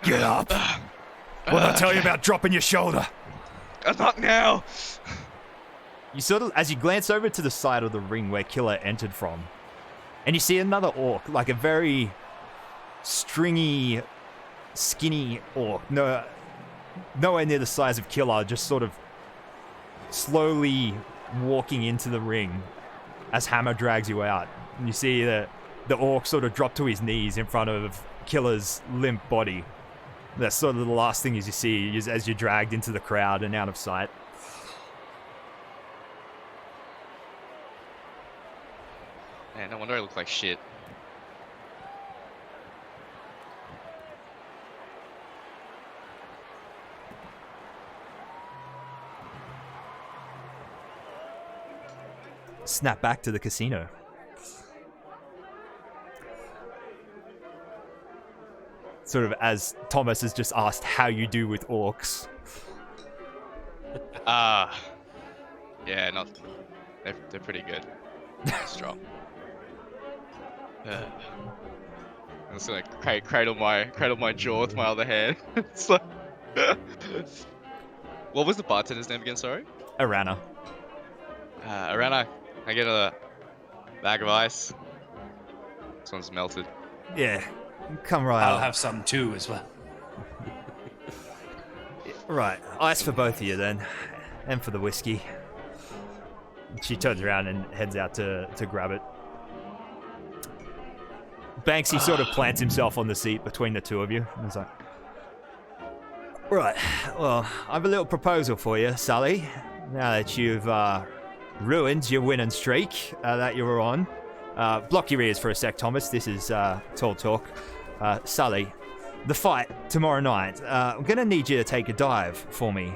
Get up. What did I tell you about dropping your shoulder? Not now. You sort of, as you glance over to the side of the ring where Killer entered from, and you see another orc, like a very stringy, skinny orc, nowhere near the size of Killer, just sort of slowly walking into the ring as Hammer drags you out. And you see the orc sort of drop to his knees in front of Killer's limp body. That's sort of the last thing as you see as you're dragged into the crowd and out of sight. Man, no wonder I look like shit. Snap back to the casino. Sort of as Thomas has just asked how you do with orcs. Yeah, they're pretty good. Strong. I'm just gonna cradle my jaw with my other hand. It's like, what was the bartender's name again? Sorry. Arana. Arana, I get a bag of ice. This one's melted. Yeah, come right I'll up. have some too as well. Right, ice for both of you then, and for the whiskey. She turns around and heads out to grab it. Banksy sort of plants himself on the seat between the two of you, and he's like, right, well, I have a little proposal for you, Sully. Now that you've ruined your winning streak that you were on. Block your ears for a sec, Thomas. This is Tall Talk. Sully, the fight tomorrow night. I'm going to need you to take a dive for me.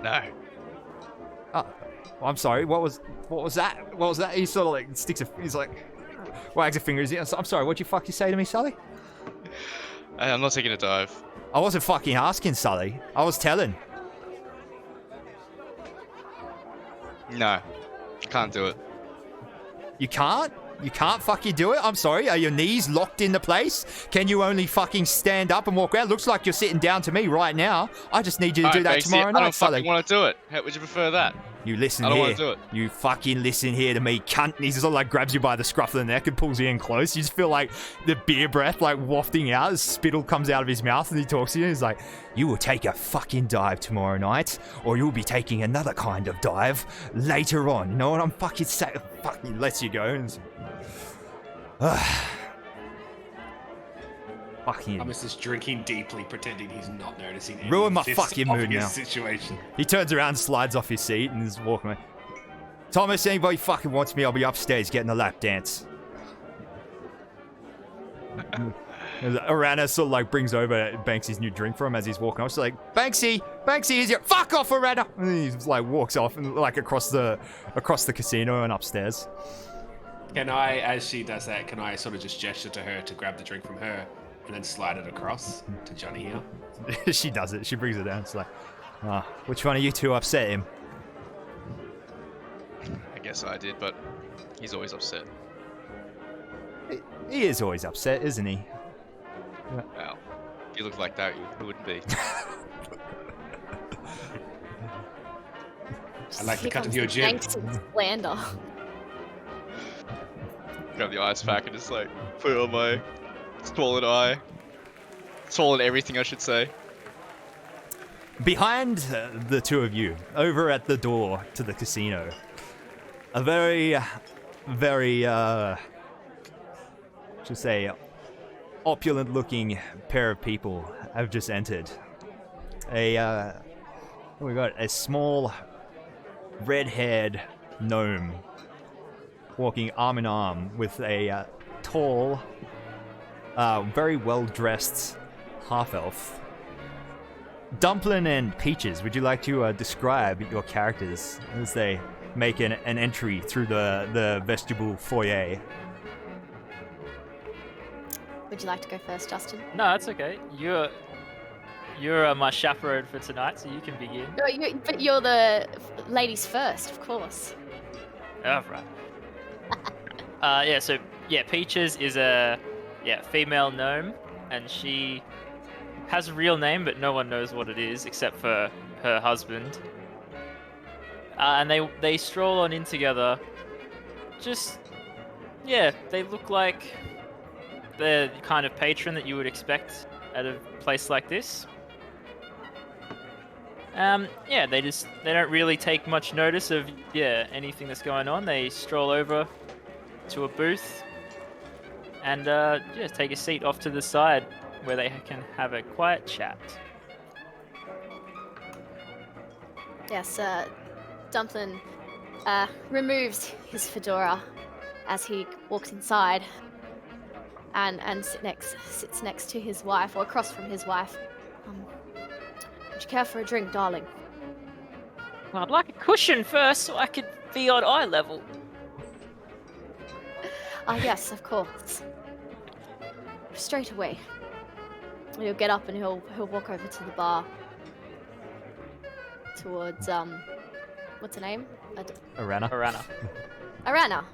No. Oh, I'm sorry. What was that? What was that? He sort of like he's like, wags a finger. I'm sorry. What'd you say to me, Sully? I'm not taking a dive. I wasn't fucking asking, Sully. I was telling. No, I can't do it. You can't? You can't fucking do it? I'm sorry, are your knees locked into place? Can you only fucking stand up and walk around? Looks like you're sitting down to me right now. I just need you to do that tomorrow night, I don't Sully. fucking want to do it. How would you prefer that? You listen I don't here. want to do it. You fucking listen here to me, cunt. And he sort of like grabs you by the scruff of the neck and pulls you in close. You just feel like the beer breath like wafting out. The spittle comes out of his mouth and he talks to you. He's like, you will take a fucking dive tomorrow night, or you'll be taking another kind of dive later on. You know what I'm fucking saying? Fucking lets you go. And Fucking Thomas is drinking deeply, pretending he's not noticing any Ruin my of this fucking mood obvious now. situation. He turns around, slides off his seat, and is walking away. Thomas, anybody fucking wants me, I'll be upstairs getting a lap dance. Arana sort of like brings over Banksy's new drink for him as he's walking off. She's like, Banksy, here's your fuck off, Arana. And he like walks off and like across the casino and upstairs. Can I, as she does that, can I sort of just gesture to her to grab the drink from her and then slide it across to Johnny here? She does it. She brings it down. It's like, which one of you two upset him? I guess I did, but he's always upset. He is always upset, isn't he? Well, if you look like that, you wouldn't be. I like the cut of Here your comes jib. the gangster slander. Grab the ice pack and just like put it on my swollen eye. Swollen everything, I should say. Behind the two of you, over at the door to the casino, a very, should say, opulent-looking pair of people have just entered. We got a small, red-haired gnome walking arm in arm with a tall, very well-dressed half-elf. Dumplin and Peaches, would you like to describe your characters as they make an entry through the vestibule foyer? Would you like to go first, Justin? No, that's okay. You're my chaperone for tonight, so you can begin. But you're the ladies first, of course. Oh, right. Peaches is a female gnome, and she has a real name, but no one knows what it is except for her husband. And they stroll on in together. They look like the kind of patron that you would expect at a place like this. They don't really take much notice of anything that's going on. They stroll over to a booth and take a seat off to the side where they can have a quiet chat. Yes, Dumplin removes his fedora as he walks inside and sits next to his wife, or across from his wife. Would you care for a drink, darling? Well, I'd like a cushion first so I could be on eye level. Yes, of course. Straight away. He'll get up and he'll walk over to the bar. Towards what's her name? Arana. Arana.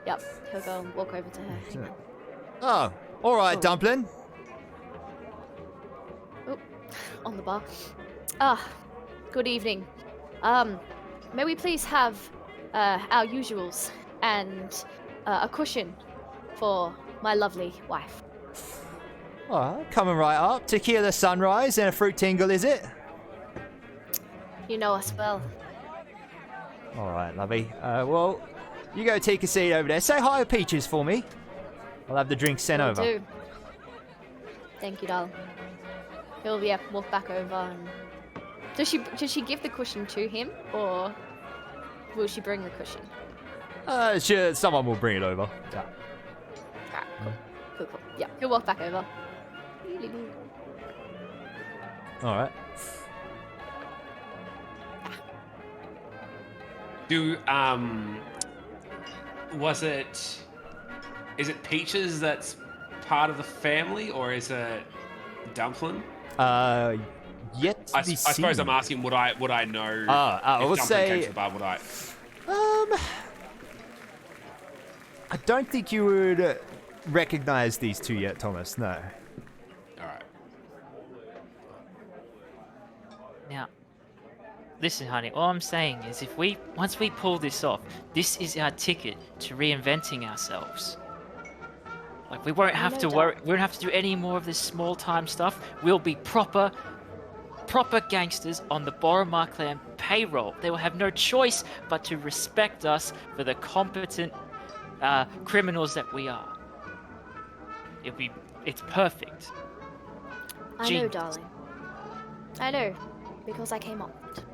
Yep. He'll go and walk over to her. Hang on. Oh, all right, Oh. Dumplin. Oh, on the bar. Good evening. May we please have our usuals and a cushion for my lovely wife? Oh, coming right up. Tequila sunrise and a fruit tingle, is it? You know us well. All right, lovey. Well, you go take a seat over there. Say hi to Peaches for me. I'll have the drink sent Will over. do. Thank you, darling. He'll walk back over and... Does she give the cushion to him, or will she bring the cushion? Sure, someone will bring it over. Yeah. Alright, cool. Yeah, he'll walk back over. All right. Is it Peaches that's part of the family, or is it Dumplin? Yet to I be suppose seen. I'm asking, would I know I if would Dumplin say- came to the bar, would I? I don't think you would recognize these two yet, Thomas. No. Alright. Now, listen, honey, all I'm saying is once we pull this off, this is our ticket to reinventing ourselves. Like, we won't have to worry, we won't have to do any more of this small-time stuff. We'll be proper gangsters on the Boromar clan payroll. They will have no choice but to respect us for the competent criminals that we are. It's perfect. I know, Genius. darling. I know, because I came up with it.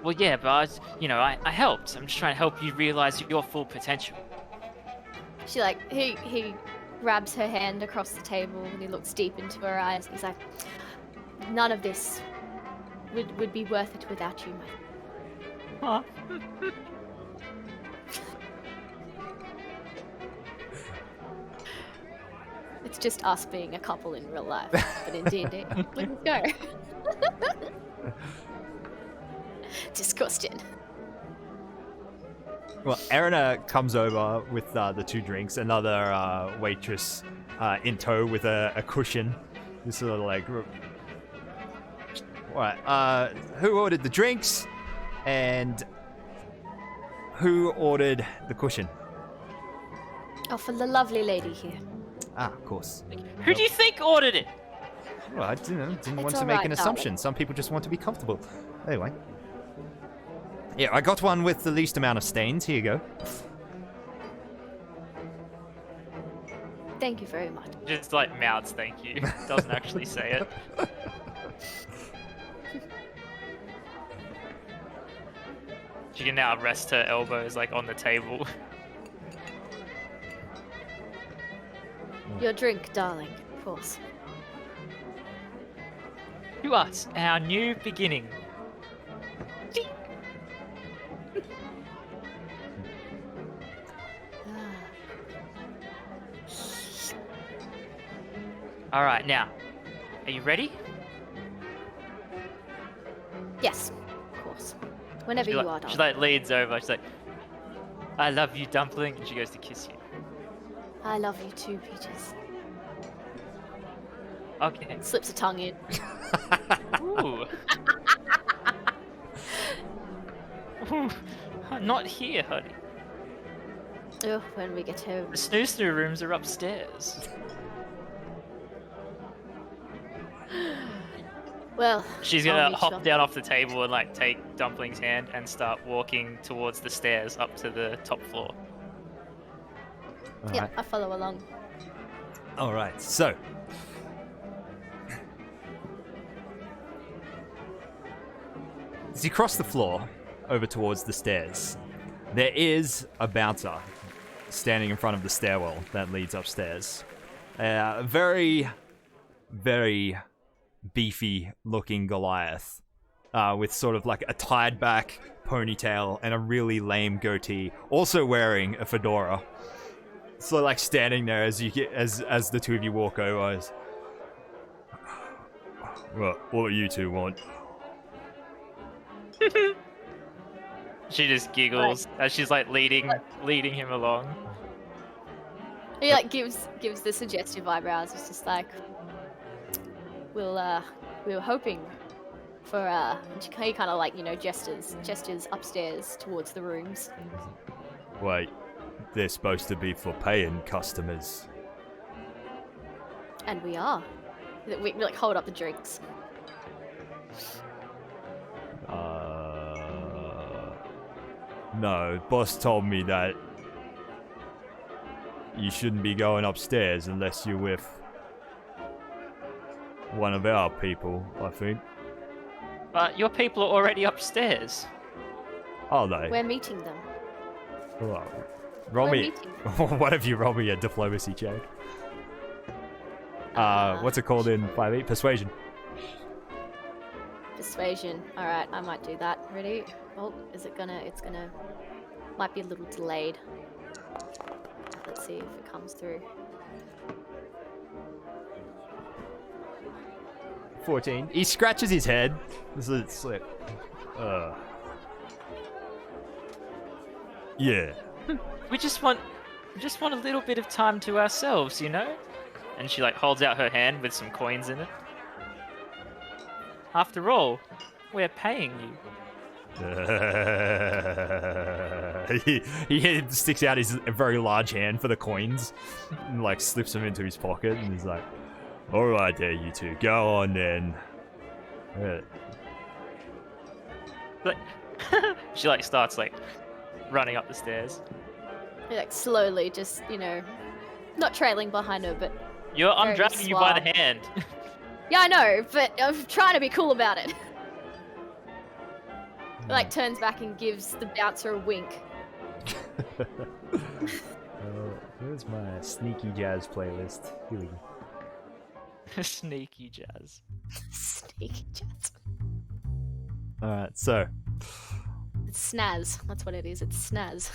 Well, yeah, but I helped. I'm just trying to help you realize your full potential. She he grabs her hand across the table and he looks deep into her eyes. He's like, none of this would be worth it without you, my. Huh? It's just us being a couple in real life, but in D&D. Let's go. Disgusting. Well, Erina comes over with the 2 drinks, another waitress in tow with a cushion. This sort of like, right, who ordered the drinks, and who ordered the cushion? Oh, for the lovely lady here. Ah, of course. Who do you think ordered it? Well, I didn't want It's to all make right, an darling. assumption. Some people just want to be comfortable. Anyway. Yeah, I got one with the least amount of stains. Here you go. Thank you very much. Just like mouths, thank you. Doesn't actually say it. She can now rest her elbows like on the table. Your drink, darling, of course. To us, our new beginning. All right, now, are you ready? Yes, of course. Whenever you are, She darling. like leans over. She's like, "I love you, dumpling," and she goes to kiss you. I love you too, Peaches. Okay. Slips a tongue in. Ooh. Ooh. Not here, honey. Oh, when we get home. The snoo rooms are upstairs. Well, She's I'll gonna meet you hop on- down off the table and like take Dumpling's hand and start walking towards the stairs up to the top floor. Yeah, I follow along. All right. So, as you cross the floor over towards the stairs, there is a bouncer standing in front of the stairwell that leads upstairs. Very, very beefy-looking Goliath, with sort of like a tied-back ponytail and a really lame goatee, also wearing a fedora. So like standing there as the two of you walk over. Well, what do you two want? She just giggles as she's like leading him along. He like gives the suggestive eyebrows. It's just like we were hoping for and he kind of like gestures upstairs towards the rooms. Wait, they're supposed to be for paying customers. And we are. We like hold up the drinks. No, boss told me that you shouldn't be going upstairs unless you're with one of our people, I think. But your people are already upstairs. Are they? We're meeting them. Well, roll We're me. meeting One of you roll me a diplomacy check. What's it called in 5e? Persuasion. Persuasion. All right, I might do that. Ready? Oh, is it gonna? It's gonna. Might be a little delayed. Let's see if it comes through. 14. He scratches his head. It's like, yeah. We just want a little bit of time to ourselves, you know? And she like holds out her hand with some coins in it. After all, we're paying you. He sticks out his very large hand for the coins and like slips them into his pocket and he's like, all right there, you two, go on then. But she like starts like running up the stairs. He like slowly just not trailing behind her, but I'm very dragging you by the suave. hand. yeah, I know, but I'm trying to be cool about it. Like turns back and gives the bouncer a wink. Where's my sneaky jazz playlist? Here we go. Sneaky jazz. Sneaky jazz. Alright, so. It's snaz. That's what it is. It's snaz.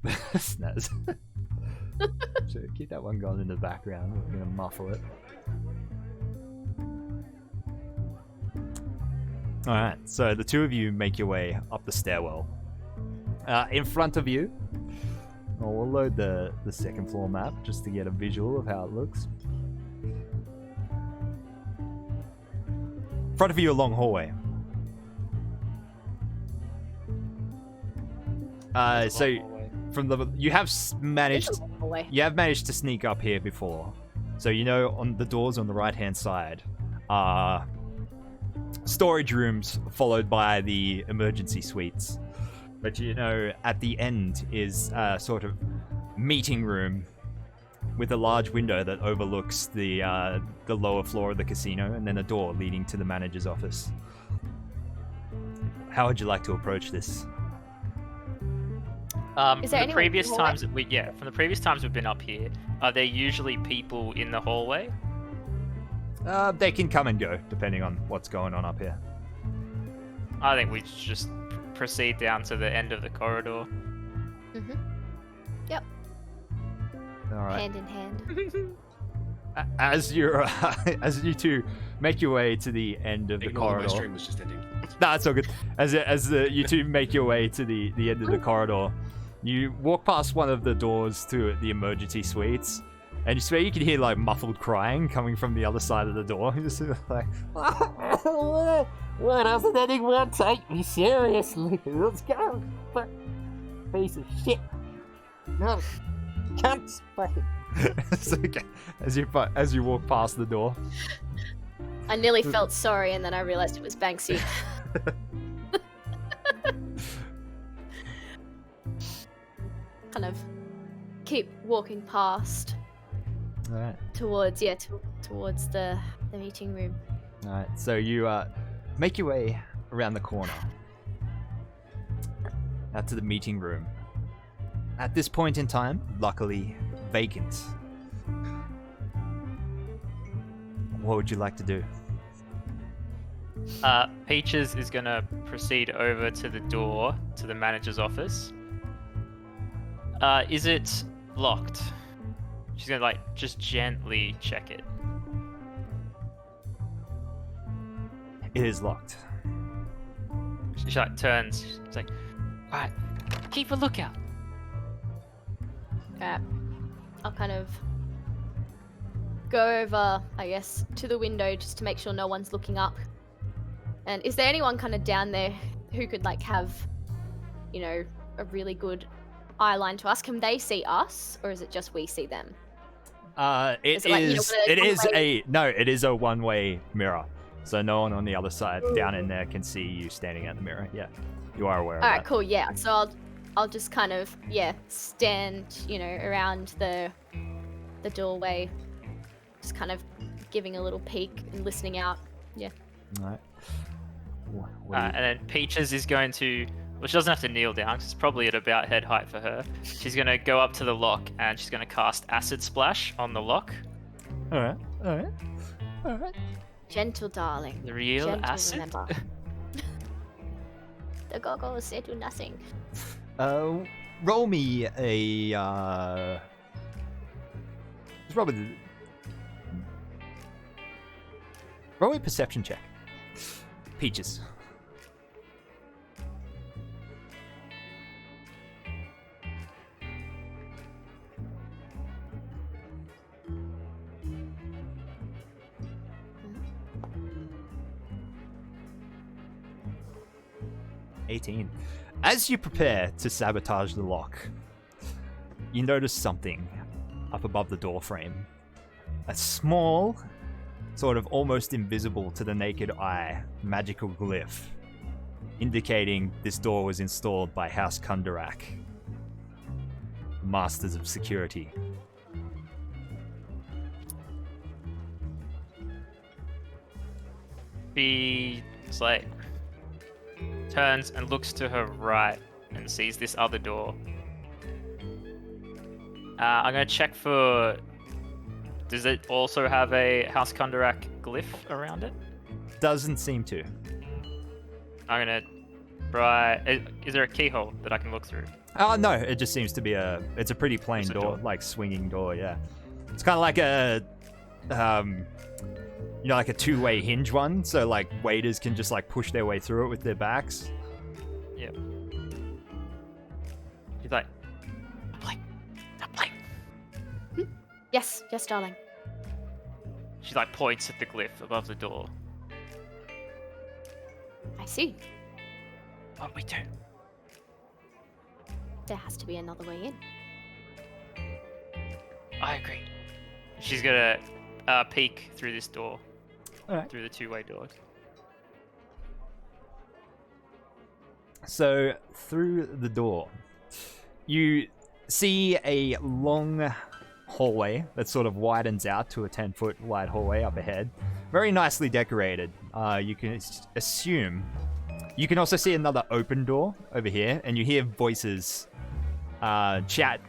Snaz. So keep that one going in the background. We're gonna muffle it. Alright, so the two of you make your way up the stairwell. In front of you, we'll load the second floor map just to get a visual of how it looks. In front of you, a long hallway. So from the you have managed to sneak up here before, so you know on the doors on the right hand side are storage rooms followed by the emergency suites, but you know at the end is a sort of meeting room with a large window that overlooks the lower floor of the casino, and then a door leading to the manager's office. How would you like to approach this? From Is there the anyone previous in the hallway? times from the previous times we've been up here, are there usually people in the hallway? They can come and go depending on what's going on up here. I think we should just proceed down to the end of the corridor. Mm-hmm. Yep. All right. Hand in hand. As you two make your way to the end of the Ignore that my corridor. stream was just ending. Nah, it's all good. You two make your way to the end of the corridor, you walk past one of the doors to the emergency suites, and you swear you can hear like muffled crying coming from the other side of the door. You're just sort of like, why doesn't anyone take me seriously? Let's go. Fuck. Piece of shit. No. Cunts. Fucking. it's okay. As you walk past the door. I nearly felt sorry, and then I realized it was Banksy. Kind of keep walking past All right. towards towards the meeting room. All right. So you make your way around the corner out to the meeting room. At this point in time, luckily vacant. What would you like to do? Peaches is gonna proceed over to the door to the manager's office. Is it locked? She's gonna like just gently check it. It is locked. She like turns. She's like, "Alright, keep a lookout." I'll kind of go over, I guess, to the window just to make sure no one's looking up. And is there anyone kind of down there who could like have, you know, a really good eye line to us? Can they see us, or is it just we see them? It is a one-way mirror. So no one on the other side down in there can see you standing at the mirror. Yeah, you are aware of All right, that. cool. Yeah. So I'll just kind of stand, you know, around the doorway, just kind of giving a little peek and listening out. Yeah. All right. And then Peaches is going to. Well, she doesn't have to kneel down because it's probably at about head height for her. She's going to go up to the lock and she's going to cast Acid Splash on the lock. All right. Gentle darling. The real Gentle, acid. remember. The goggles, they do nothing. Roll me a. It's probably. Roll me a perception check. Peaches. As you prepare to sabotage the lock, you notice something up above the door frame. A small, sort of almost invisible to the naked eye, magical glyph, indicating this door was installed by House Kundarak, Masters of Security. It's like turns and looks to her right and sees this other door. I'm gonna check for. Does it also have a House Kundarak glyph around it? Doesn't seem to. I'm gonna try. Is there a keyhole that I can look through? Oh no, it just seems to be it's a pretty plain It's a door, door. like swinging door, yeah. It's kind of like a, like a two-way hinge one, so like waiters can just like push their way through it with their backs. Yep. She's like, a plate. Yes, yes, darling. She like points at the glyph above the door. I see. What we do? There has to be another way in. I agree. She's gonna peek through this door, Alright. through the two-way door. So through the door, you see a long hallway that sort of widens out to a 10-foot wide hallway up ahead. Very nicely decorated. You can assume. You can also see another open door over here, and you hear voices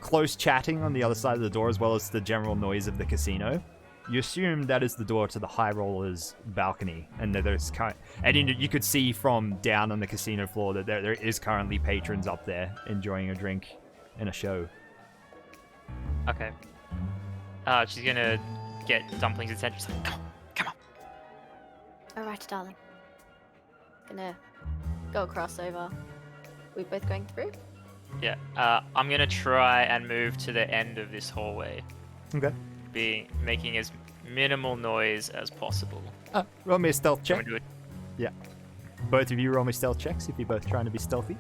close chatting on the other side of the door, as well as the general noise of the casino. You assume that is the door to the High Rollers balcony, and that there's you could see from down on the casino floor that there is currently patrons up there enjoying a drink and a show. Okay. She's gonna get Dumpling's attention. She's like, come on. All right, darling. Gonna go across over. We both going through? Yeah. I'm gonna try and move to the end of this hallway, Okay. making as minimal noise as possible. Roll me a stealth Can we check. do it? Yeah. Both of you roll me stealth checks if you're both trying to be stealthy.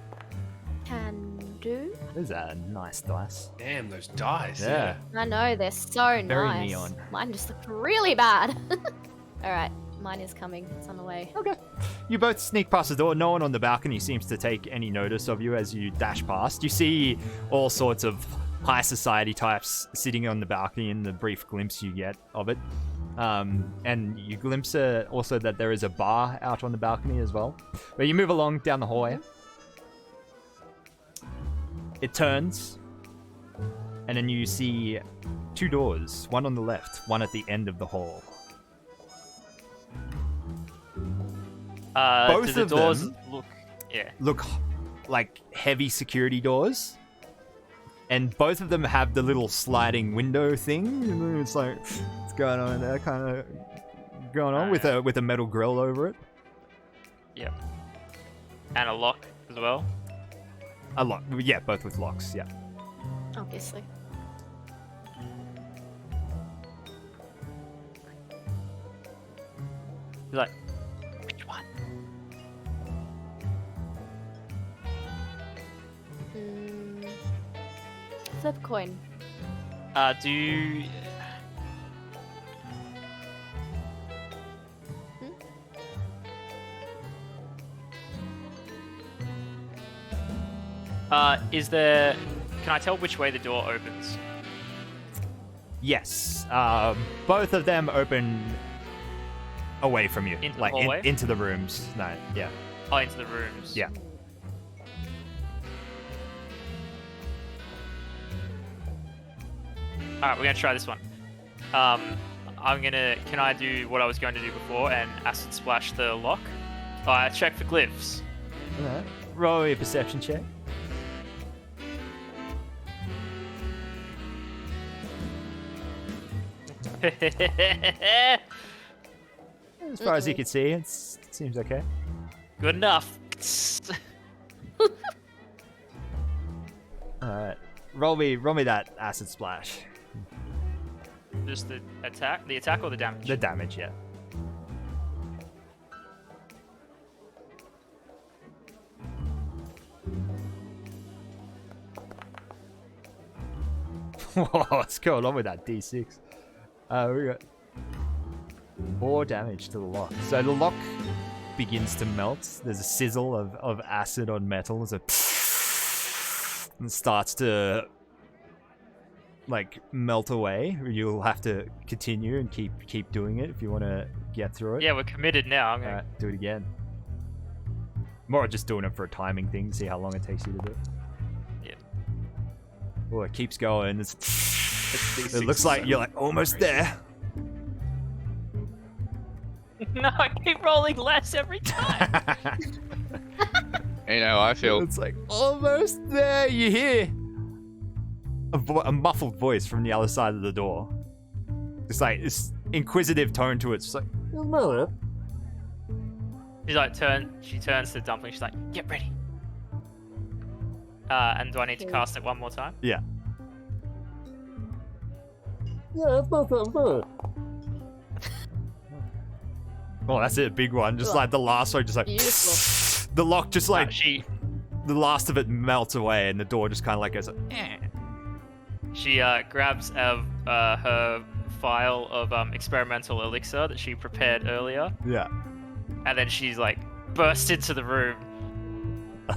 Can do. Those are nice dice. Damn, those dice. Yeah. I know, they're so Very nice. neon. Mine just looked really bad. All right, mine is coming. It's on the way. Okay. You both sneak past the door. No one on the balcony seems to take any notice of you as you dash past. You see all sorts of high society types sitting on the balcony in the brief glimpse you get of it. And you glimpse also that there is a bar out on the balcony as well. But you move along down the hallway. It turns, and then you see two doors, one on the left, one at the end of the hall. Both do the of doors them look like heavy security doors, and both of them have the little sliding window thing. And it's like, what's going on there? Kind of going on with a metal grill over it. Yep. And a lock as well. A lock, yeah, both with locks. Yeah. Obviously. He's like, which one? Flip a coin. Do you... is there... Can I tell which way the door opens? Yes. Both of them open away from you, Into the like hallway? into the rooms. No, yeah. Oh, into the rooms. Yeah. Alright, we're gonna try this one. Can I do what I was going to do before and acid splash the lock? I check for glyphs. Alright. Roll your perception check. As far as you can see, it seems okay. Good enough. Alright. Roll me that acid splash. Just the attack? The attack or the damage? The damage, yeah. Whoa, what's going on with that D6? We got 4 damage to the lock. So the lock begins to melt. There's a sizzle of acid on metal as it and starts to like melt away. You'll have to continue and keep doing it if you want to get through it. Yeah, we're committed now. I'm gonna... Alright, do it again. More just doing it for a timing thing, see how long it takes you to do it. Yeah. Oh, it keeps going. It looks like you're like almost there. No, I keep rolling less every time. You know, I feel. It's like almost there. You hear a muffled voice from the other side of the door. It's like this inquisitive tone to it. It's just like, Hello. She turns to Dumpling. She's like, get ready. And do I need to cast it one more time? yeah. Yeah, it's not that bad. Oh, that's it, a big one. Just Cool. like the last one, just like Beautiful. the lock, just like She the last of it melts away, and the door just kind of like goes. She grabs her vial of experimental elixir that she prepared earlier, Yeah. and then she's like burst into the room.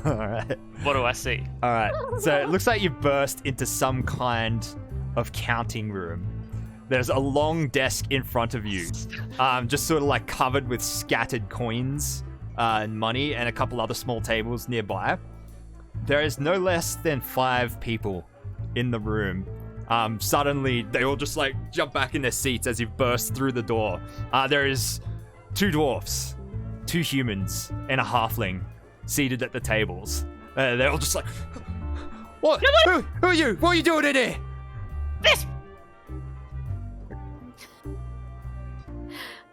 All right. What do I see? All right. So it looks like you burst into some kind of counting room. There's a long desk in front of you, just sort of like covered with scattered coins and money, and a couple other small tables nearby. There is no less than 5 people in the room. Suddenly, they all just like jump back in their seats as you burst through the door. There is 2 dwarfs, 2 humans, and a halfling seated at the tables. They're all just like, what? Who are you? What are you doing in here? This.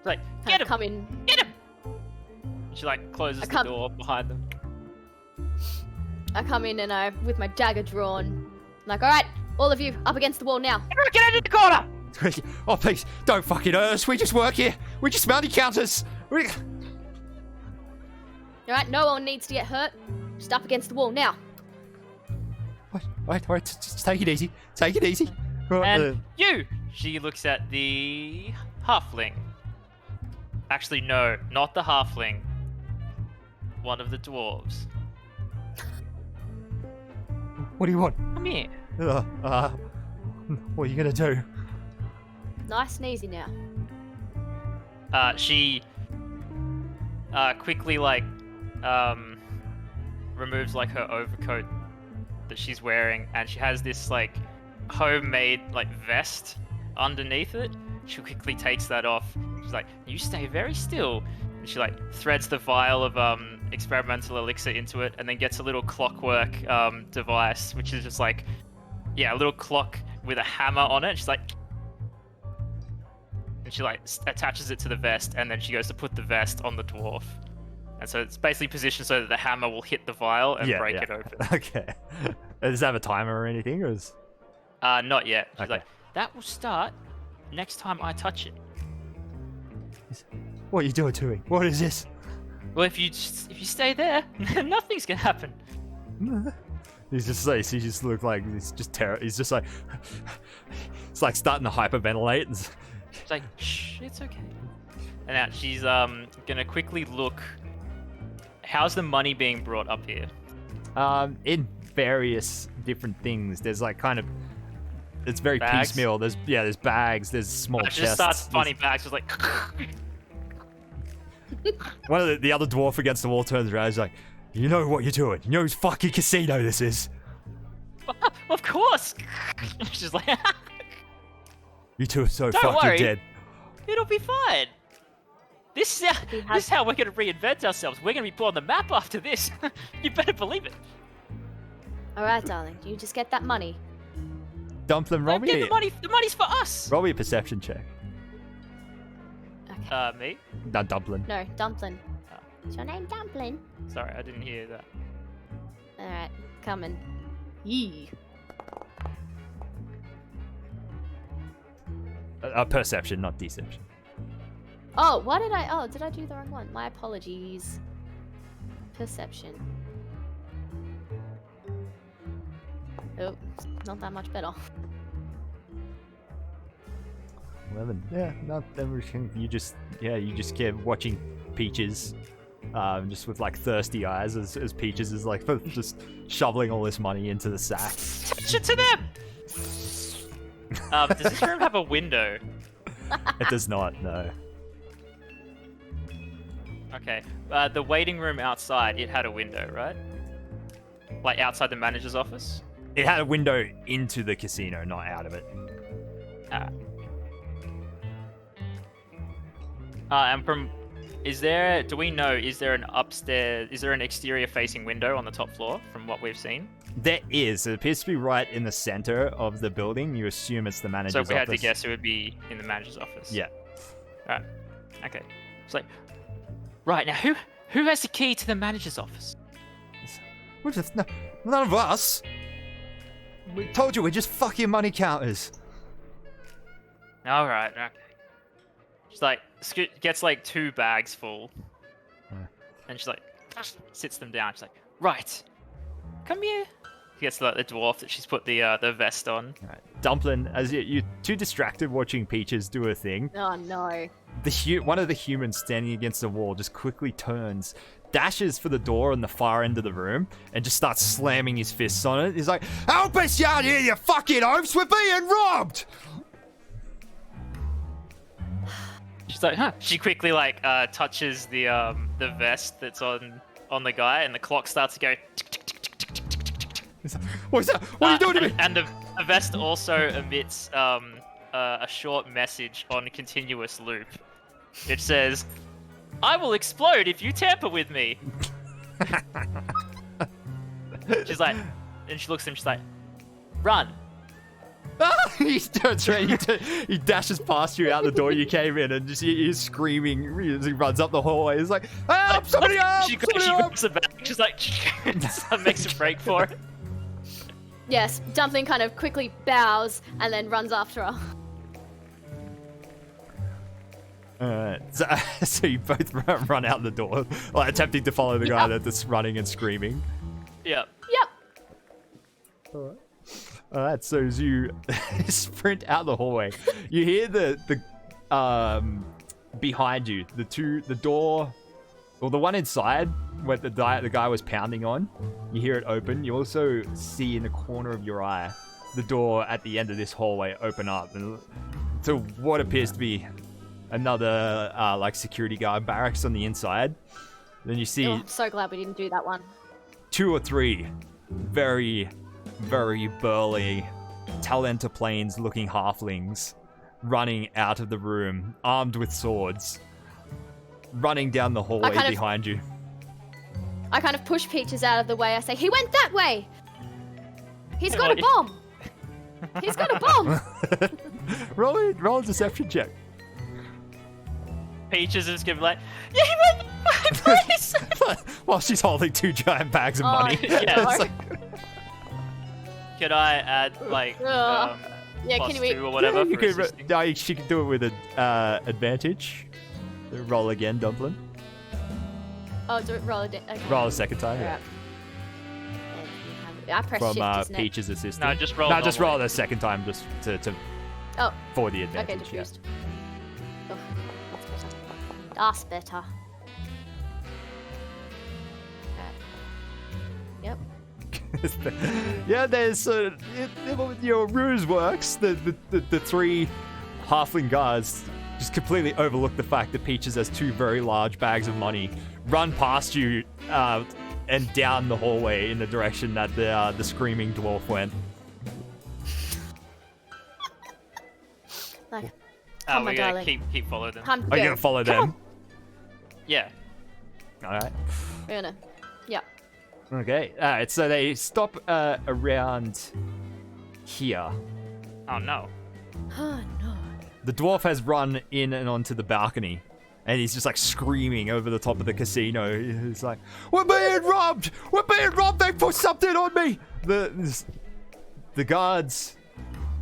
Like, get him! Come in. Get him! She like closes the door behind them. I come in and I, with my dagger drawn, like, all right, all of you, up against the wall now. Everyone get into the corner! Oh, please, don't fucking hurt us. We just work here. We just bounty counters. All right, no one needs to get hurt. Just up against the wall now. Wait, just take it easy. Take it easy. Right, And you! She looks at the halfling. Actually, no, not the halfling. One of the dwarves. what do you want? Come here. What are you gonna do? Nice and easy now. She quickly like removes like her overcoat that she's wearing, and she has this like homemade like vest underneath it. She quickly takes that off. She's like, you stay very still. And she like threads the vial of experimental elixir into it, and then gets a little clockwork device, which is just like, yeah, a little clock with a hammer on it. She's like, and she like attaches it to the vest, and then she goes to put the vest on the dwarf. And so it's basically positioned so that the hammer will hit the vial and break it open. Okay. Does it have a timer or anything? Or is... Not yet. She's Okay. like, that will start next time I touch it. What are you doing to me? What is this? Well, if you stay there, nothing's gonna happen. He's just like, he just looked like he's just He's just like, it's like starting to hyperventilate. And... She's like, shh, it's okay. And now she's gonna quickly look. How's the money being brought up here? In various different things. There's like kind of, it's very Bags? piecemeal. There's bags. There's small She chests. just starts funny bags, just like. One of the other dwarf against the wall turns around. He's like, you know what you're doing. You know whose fucking casino this is. Of course. She's like, You two are so Don't fucking worry. dead. it'll be fine. This is how we're gonna reinvent ourselves. We're gonna be put on the map after this. You better believe it. All right, darling, you just get that money. Dumpling, roll Get me, the money. The money's for us. roll me a perception check. Okay. Me? No, Dumpling. No, Dumpling. Is your name Dumpling? Sorry, I didn't hear that. All right, coming. Yee. Perception, not deception. Oh, why did I? Oh, did I do the wrong one? My apologies. Perception. Oh, not that much better. 11. Yeah, not everything. You just kept watching Peaches, just with like thirsty eyes as Peaches is like just shoveling all this money into the sack. Touch it to them. Does this room have a window? It does not, no. Okay. The waiting room outside, it had a window, right? Like outside the manager's office? It had a window into the casino, not out of it. And from... is there an upstairs... is there an exterior facing window on the top floor from what we've seen? There is. It appears to be right in the center of the building. You assume it's the manager's So office. if we had to guess, it would be in the manager's office. Yeah. Alright. Okay. It's like... right, now who has the key to the manager's office? We're just, none of us. We told you we're just fucking money counters. Alright, okay. She's like, gets like 2 bags full. And she's like, sits them down. She's like, right, come here. She gets the dwarf that she's put the vest on. All right. Dumpling, as you're too distracted watching Peaches do her thing, Oh no. one of the humans standing against the wall just quickly turns, dashes for the door on the far end of the room, and just starts slamming his fists on it. He's like, "Help us out here, you fucking oafs! We're being robbed!" She's like, huh. She quickly like touches the vest that's on the guy, and the clock starts to go. What's that? What are you doing to me? And the vest also emits a short message on a continuous loop. It says, "I will explode if you tamper with me." She's like, and she looks at him. She's like, "Run." He turns around, he dashes past you out the door you came in, and just he's screaming as he runs up the hallway. He's like, "Help! Somebody help! She Somebody help!" grabs it back. She's like, makes a break for it. Yes, Dumpling kind of quickly bows and then runs after her. Alright, so you both run out the door, like attempting to follow the guy that's running and screaming. Yep. Yep. Alright, so as you sprint out the hallway, you hear the behind you, the door, or the one inside where the guy was pounding on, you hear it open. You also see in the corner of your eye the door at the end of this hallway open up, and to what appears to be another like security guard barracks on the inside. Then you see I'm so glad we didn't do that one. 2 or 3 very, very burly Talenta Plains looking halflings running out of the room, armed with swords, running down the hallway behind you. I kind of push Peaches out of the way. I say, "He went that way! He's got a bomb! He's got a bomb!" roll a deception check. Peaches is gonna be like, "Yeah, he went that way, please!" While she's holding 2 giant bags of money. Yeah. It's like, Could I add like yeah, plus can we? 2 or whatever? you for could, assisting? no, she can do it with an advantage. Roll again, Dumpling. Oh, do it. Roll it. Okay. Roll a second time. Yeah. I press From shift, isn't it? Peach's assistant. No, just roll. No, just normally. roll the second time, just to Oh, for the okay, advantage. diffused. Oh, that's better. Yep. Yeah, there's your ruse works. The 3 halfling guards just completely overlook the fact that Peaches has 2 very large bags of money, run past you and down the hallway in the direction that the screaming dwarf went. Like, Oh, my we're gonna darling. keep follow them. Time to Are you go. gonna follow Come them? on. Yeah. All right. We're gonna. Yeah. Okay. All right. So they stop around here. Oh no. Oh no. The dwarf has run in and onto the balcony, and he's just like screaming over the top of the casino. He's like, "We're being robbed! We're being robbed! They put something on me!" The guards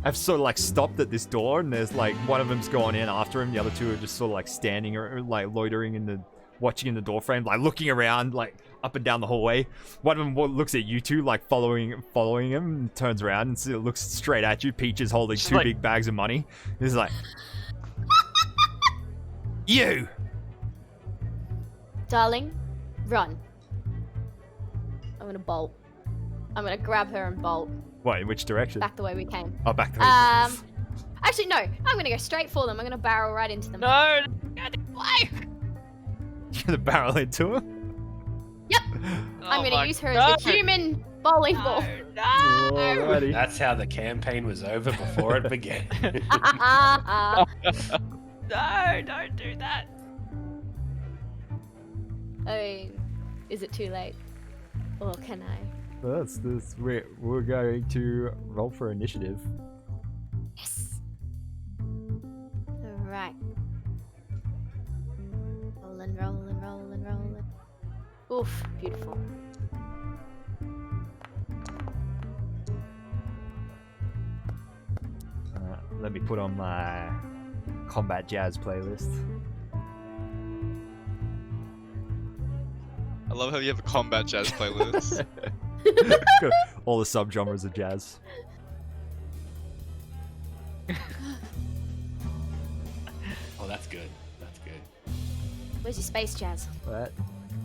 have sort of like stopped at this door, and there's like one of them's gone in after him. The other 2 are just sort of like standing or like loitering in the, watching in the door frame, like looking around, like up and down the hallway. One of them looks at you 2, like following him, and turns around and looks straight at you. Peach is holding 2 like- big bags of money. He's like, "You!" Darling, run. I'm gonna bolt. I'm gonna grab her and bolt What? In which direction? back the way we came. Oh, back the way. Actually, no. I'm gonna go straight for them. I'm gonna barrel right into them. No! Why? You're gonna barrel into him? Yep. I'm gonna use her as the human bowling ball. No! Alrighty. That's how the campaign was over before it began. No, don't do that. I mean, is it too late? Or can I? That's this. We're going to roll for initiative. Yes. Alright. Rolling, rolling, rolling, rolling. Oof, beautiful. Let me put on my combat jazz playlist. I love how you have a combat jazz playlist. All the subgenres of jazz. Oh, that's good. That's good. Where's your space jazz? Right.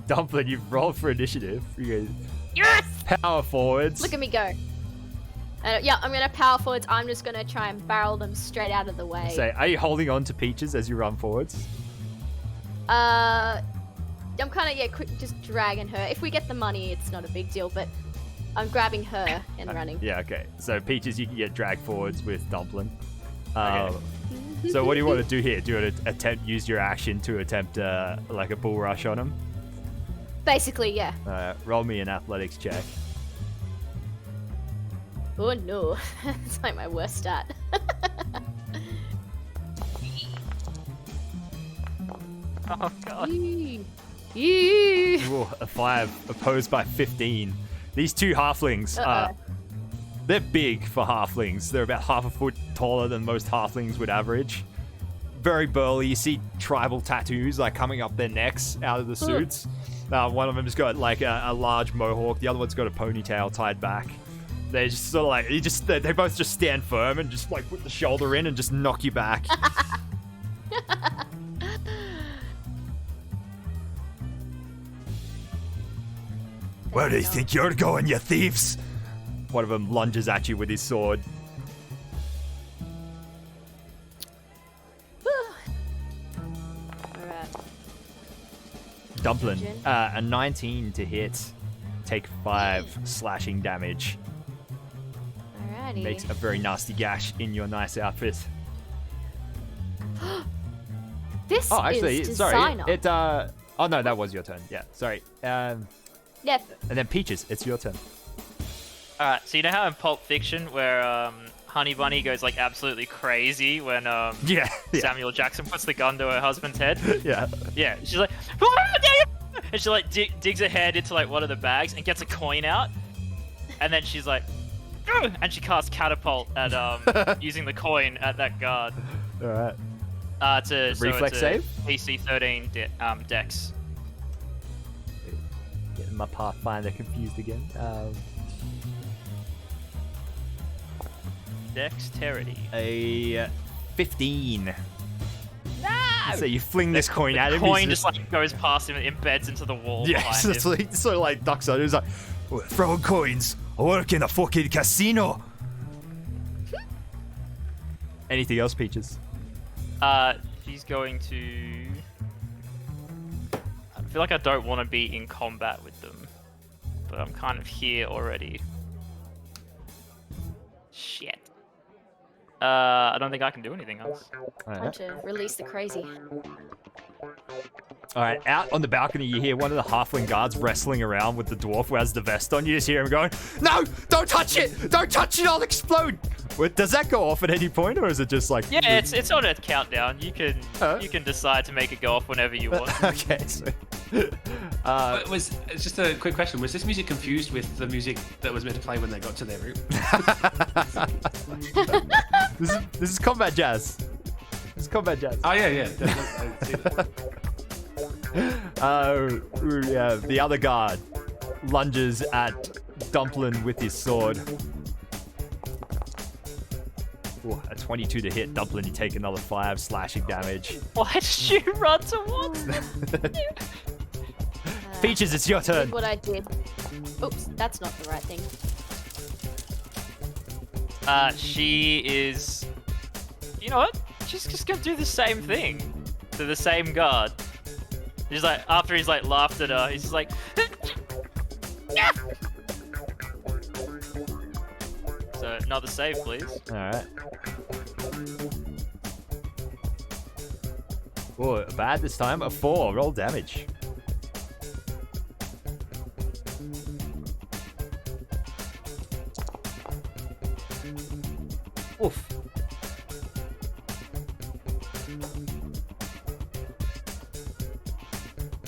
Dumpling, you've rolled for initiative. You go Yes! power forwards. Look at me go. Yeah, I'm gonna power forwards. I'm just gonna try and barrel them straight out of the way. Say, are you holding on to Peaches as you run forwards? I'm kind of quick, just dragging her. If we get the money, it's not a big deal. But I'm grabbing her and running. Yeah, okay. So Peaches, you can get dragged forwards with Dumpling. Okay. So what do you want to do here? Do you want to use your action to attempt like a bull rush on him? Basically, yeah. Roll me an athletics check. Oh no, it's like my worst stat. Oh god. Yee. Ooh, a 5 opposed by 15. These two halflings, they're big for halflings. They're about half a foot taller than most halflings would average. Very burly. You see tribal tattoos like coming up their necks out of the suits. One of them's got like a large mohawk. The other one's got a ponytail tied back. They just sort of like they both just stand firm and just like put the shoulder in and just knock you back. Where do you think you're going, you thieves? One of them lunges at you with his sword. Alright. Dumpling, a 19 to hit. Take 5 slashing damage. Alrighty. Makes a very nasty gash in your nice outfit. This Oh, actually, is sorry. designer. Oh no, that was your turn. Yeah, sorry. Yeah. And then Peaches, it's your turn. Alright, so you know how in Pulp Fiction where Honey Bunny goes like absolutely crazy when Yeah. Samuel Jackson puts the gun to her husband's head? Yeah. Yeah, she's like, and she like digs her head into like one of the bags and gets a coin out, and then she's like, and she casts catapult at using the coin at that guard. All right. it's Reflex a save? PC 13 dex. Getting my Pathfinder confused again. Dexterity. A 15. No! So you fling this coin at The him. coin he's just like goes past him and embeds into the wall yeah, behind so him. it's like, sort of like ducks on it. He's like, throwing coins. I work in a fucking casino. Anything else, Peaches? She's going to... I feel like I don't want to be in combat with them, but I'm kind of here already. Shit. I don't think I can do anything else. Time to release the crazy. All right, out on the balcony, you hear one of the halfling guards wrestling around with the dwarf who has the vest on. You just hear him going, "No, don't touch it! Don't touch it! I'll explode!" Wait, does that go off at any point, or is it just like? Yeah, it's on a countdown. You can decide to make it go off whenever you want. Okay, so. It's just a quick question. Was this music confused with the music that was meant to play when they got to their room? This is combat jazz. This is combat jazz. Oh yeah. I see that. Yeah, the other guard lunges at Dumpling with his sword. Ooh, a 22 to hit. Dumpling, you take another 5 slashing damage. Why did you run towards them? Peaches, it's your turn. What I did. Oops, that's not the right thing. She is you know what? Just gonna do the same thing to the same guard. He's like, after he's like laughed at her, he's just like. So another save, please. All right. Oh, bad this time. A 4. Roll damage. Oof.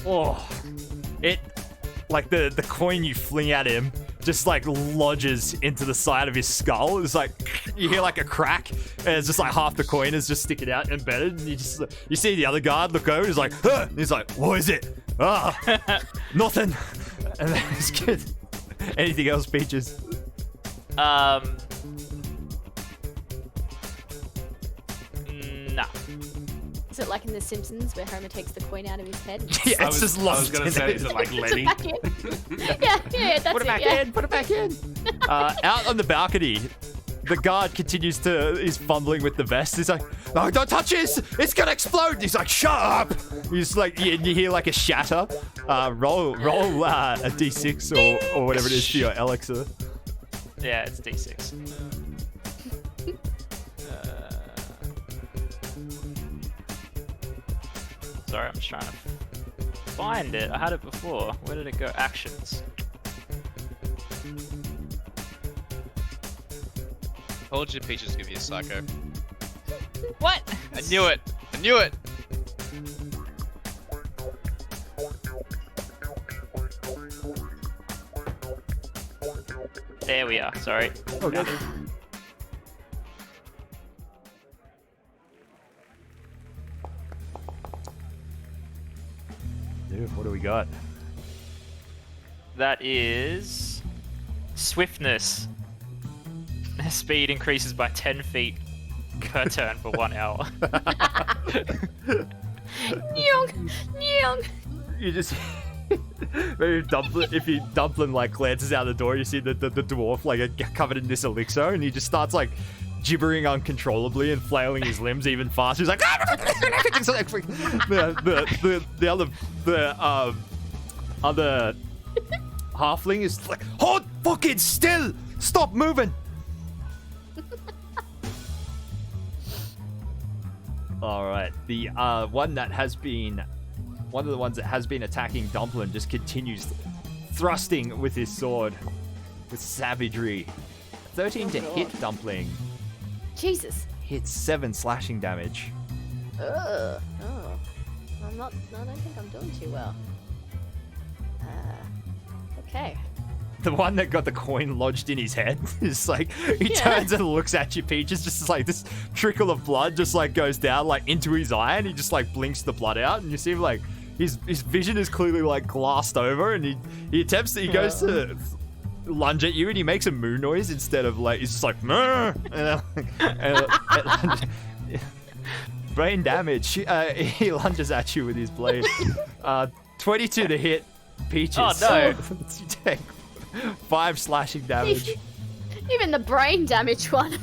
Oh, it like the coin you fling at him just like lodges into the side of his skull. It's like you hear like a crack, and it's just like half the coin is just sticking out embedded. And you see the other guard look over. He's like, huh! And he's like, what is it? Ah, nothing. And then it's good. Anything else, Peaches? Nah. Is it like in The Simpsons where Homer takes the coin out of his head? Yeah, I it's was, just I lost. was gonna in say, it. is it like Puts Lenny? it back in. yeah, that's Put it back yeah. in. Put it back in. Out on the balcony, the guard continues to. He's fumbling with the vest. He's like, "No, don't touch it! It's gonna explode!" He's like, "Shut up!" He's like, you hear like a shatter. Roll a d6 or whatever it is for your elixir. Yeah, it's D6. Sorry, I'm just trying to find it. I had it before. Where did it go? Actions. Told you Peaches give you a psycho. What? I knew it. I knew it. There we are. Sorry. Oh, good. Dude, what do we got? That is swiftness. Speed increases by 10 feet per turn for 1 hour. Nyong, nyong. You just maybe if you Dumpling like glances out the door, you see the dwarf like covered in this elixir, and he just starts like gibbering uncontrollably and flailing his limbs even faster. He's like the other halfling is like, hold fucking still, stop moving. All right, the one of the ones that has been attacking Dumpling just continues thrusting with his sword with savagery. 13 to hit Dumpling. Jesus. Hits 7 slashing damage. Ugh. Oh. I don't think I'm doing too well. Okay. The one that got the coin lodged in his head is like, he Yeah. turns and looks at you, Peach. It's just like this trickle of blood just like goes down like into his eye, and he just like blinks the blood out, and you see him like his vision is clearly like glassed over, and he goes to lunge at you, and he makes a moo noise instead of like, he's just like, "Meh," and brain damage. He lunges at you with his blade. 22 to hit Peaches. Oh, no. You take 5 slashing damage. Even the brain damage one.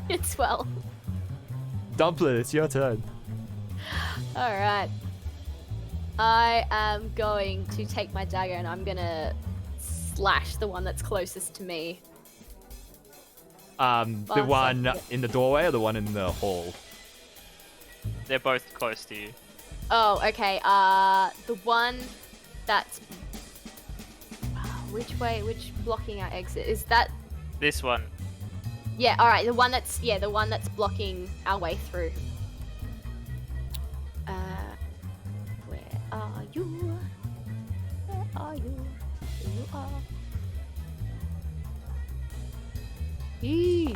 It's well. Dumpling, it's your turn. Alright. I am going to take my dagger and I'm gonna slash the one that's closest to me. The one in the doorway or the one in the hall? They're both close to you. Oh, okay. The one that's... Which blocking our exit? Is that... This one. Yeah, alright, the one that's blocking our way through. Where are you? Where are you? Here you are. Eee.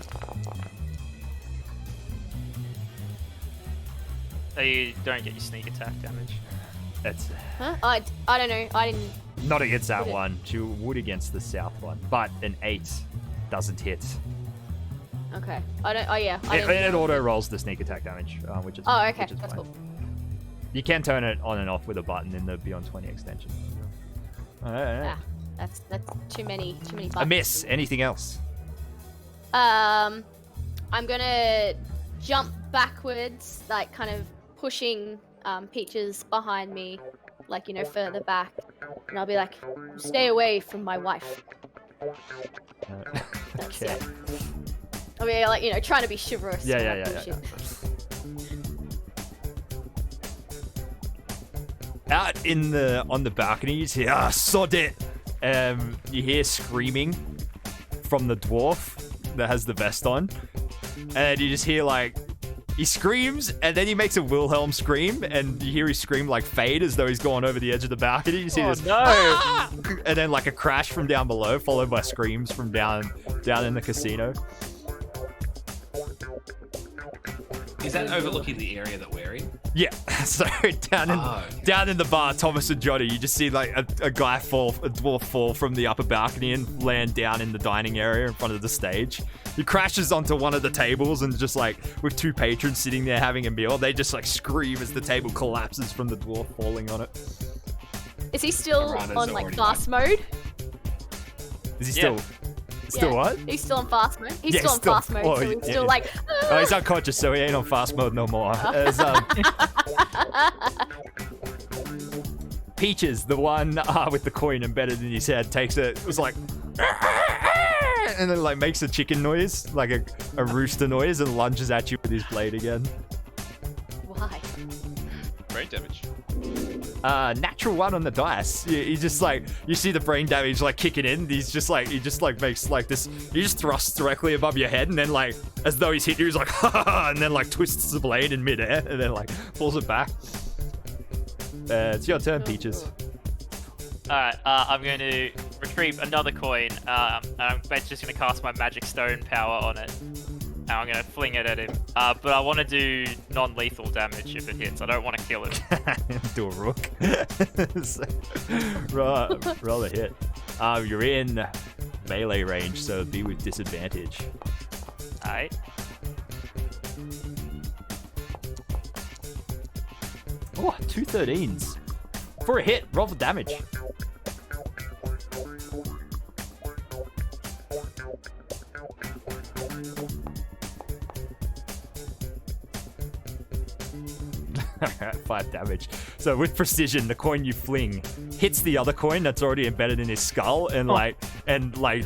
So you don't get your sneak attack damage. That's Huh? I don't know. I didn't... not against that Would it- one. She would against the south one, but an 8 doesn't hit. Okay. I don't... Oh, yeah. I It, didn't... it auto rolls the sneak attack damage, which is Oh, okay. which is That's fine. cool. You can turn it on and off with a button in the Beyond 20 extension. Alright. Ah, that's too many buttons. A miss. Anything else? I'm gonna jump backwards, like kind of pushing Peaches behind me, like, you know, further back. And I'll be like, stay away from my wife. That's Okay. it. I mean, like, you know, trying to be chivalrous. Yeah, and yeah, that yeah, bullshit. Out on the balcony, you see, sod it. You hear screaming from the dwarf that has the vest on, and you just hear like he screams, and then he makes a Wilhelm scream, and you hear his scream like fade as though he's going over the edge of the balcony. You see this, no! "Ah!" And then like a crash from down below, followed by screams from down in the casino. Is that overlooking the area that we're in? Yeah, so down in the bar, Thomas and Johnny, you just see like a dwarf fall from the upper balcony and land down in the dining area in front of the stage. He crashes onto one of the tables and just like with two patrons sitting there having a meal, they just like scream as the table collapses from the dwarf falling on it. Is he still Piranha's on like already fast mode? Is he still? Still Yeah. what? He's still on fast mode. He's Yeah, still on still- fast mode, oh, so he's yeah, still yeah. like. Oh, he's unconscious, so he ain't on fast mode no more. As, Peaches, the one with the coin embedded in his head, takes it. It was like, and then like makes a chicken noise, like a rooster noise, and lunges at you with his blade again. Why? Brain damage. Natural 1 on the dice. He just like, you see the brain damage like kicking in. He just makes like this. He just thrusts directly above your head, and then like as though he's hit you, he's like, ha ha ha, and then like twists the blade in midair, and then like pulls it back. It's your turn, Peaches. Alright, I'm going to retrieve another coin, and I'm just going to cast my magic stone power on it. And I'm going to fling it at him. But I want to do non-lethal damage if it hits. I don't want to kill him. Do a rook. Roll a hit. You're in melee range, so be with disadvantage. Alright. Oh, 2 13s. For a hit, roll for damage. Alright, 5 damage. So with precision, the coin you fling hits the other coin that's already embedded in his skull and like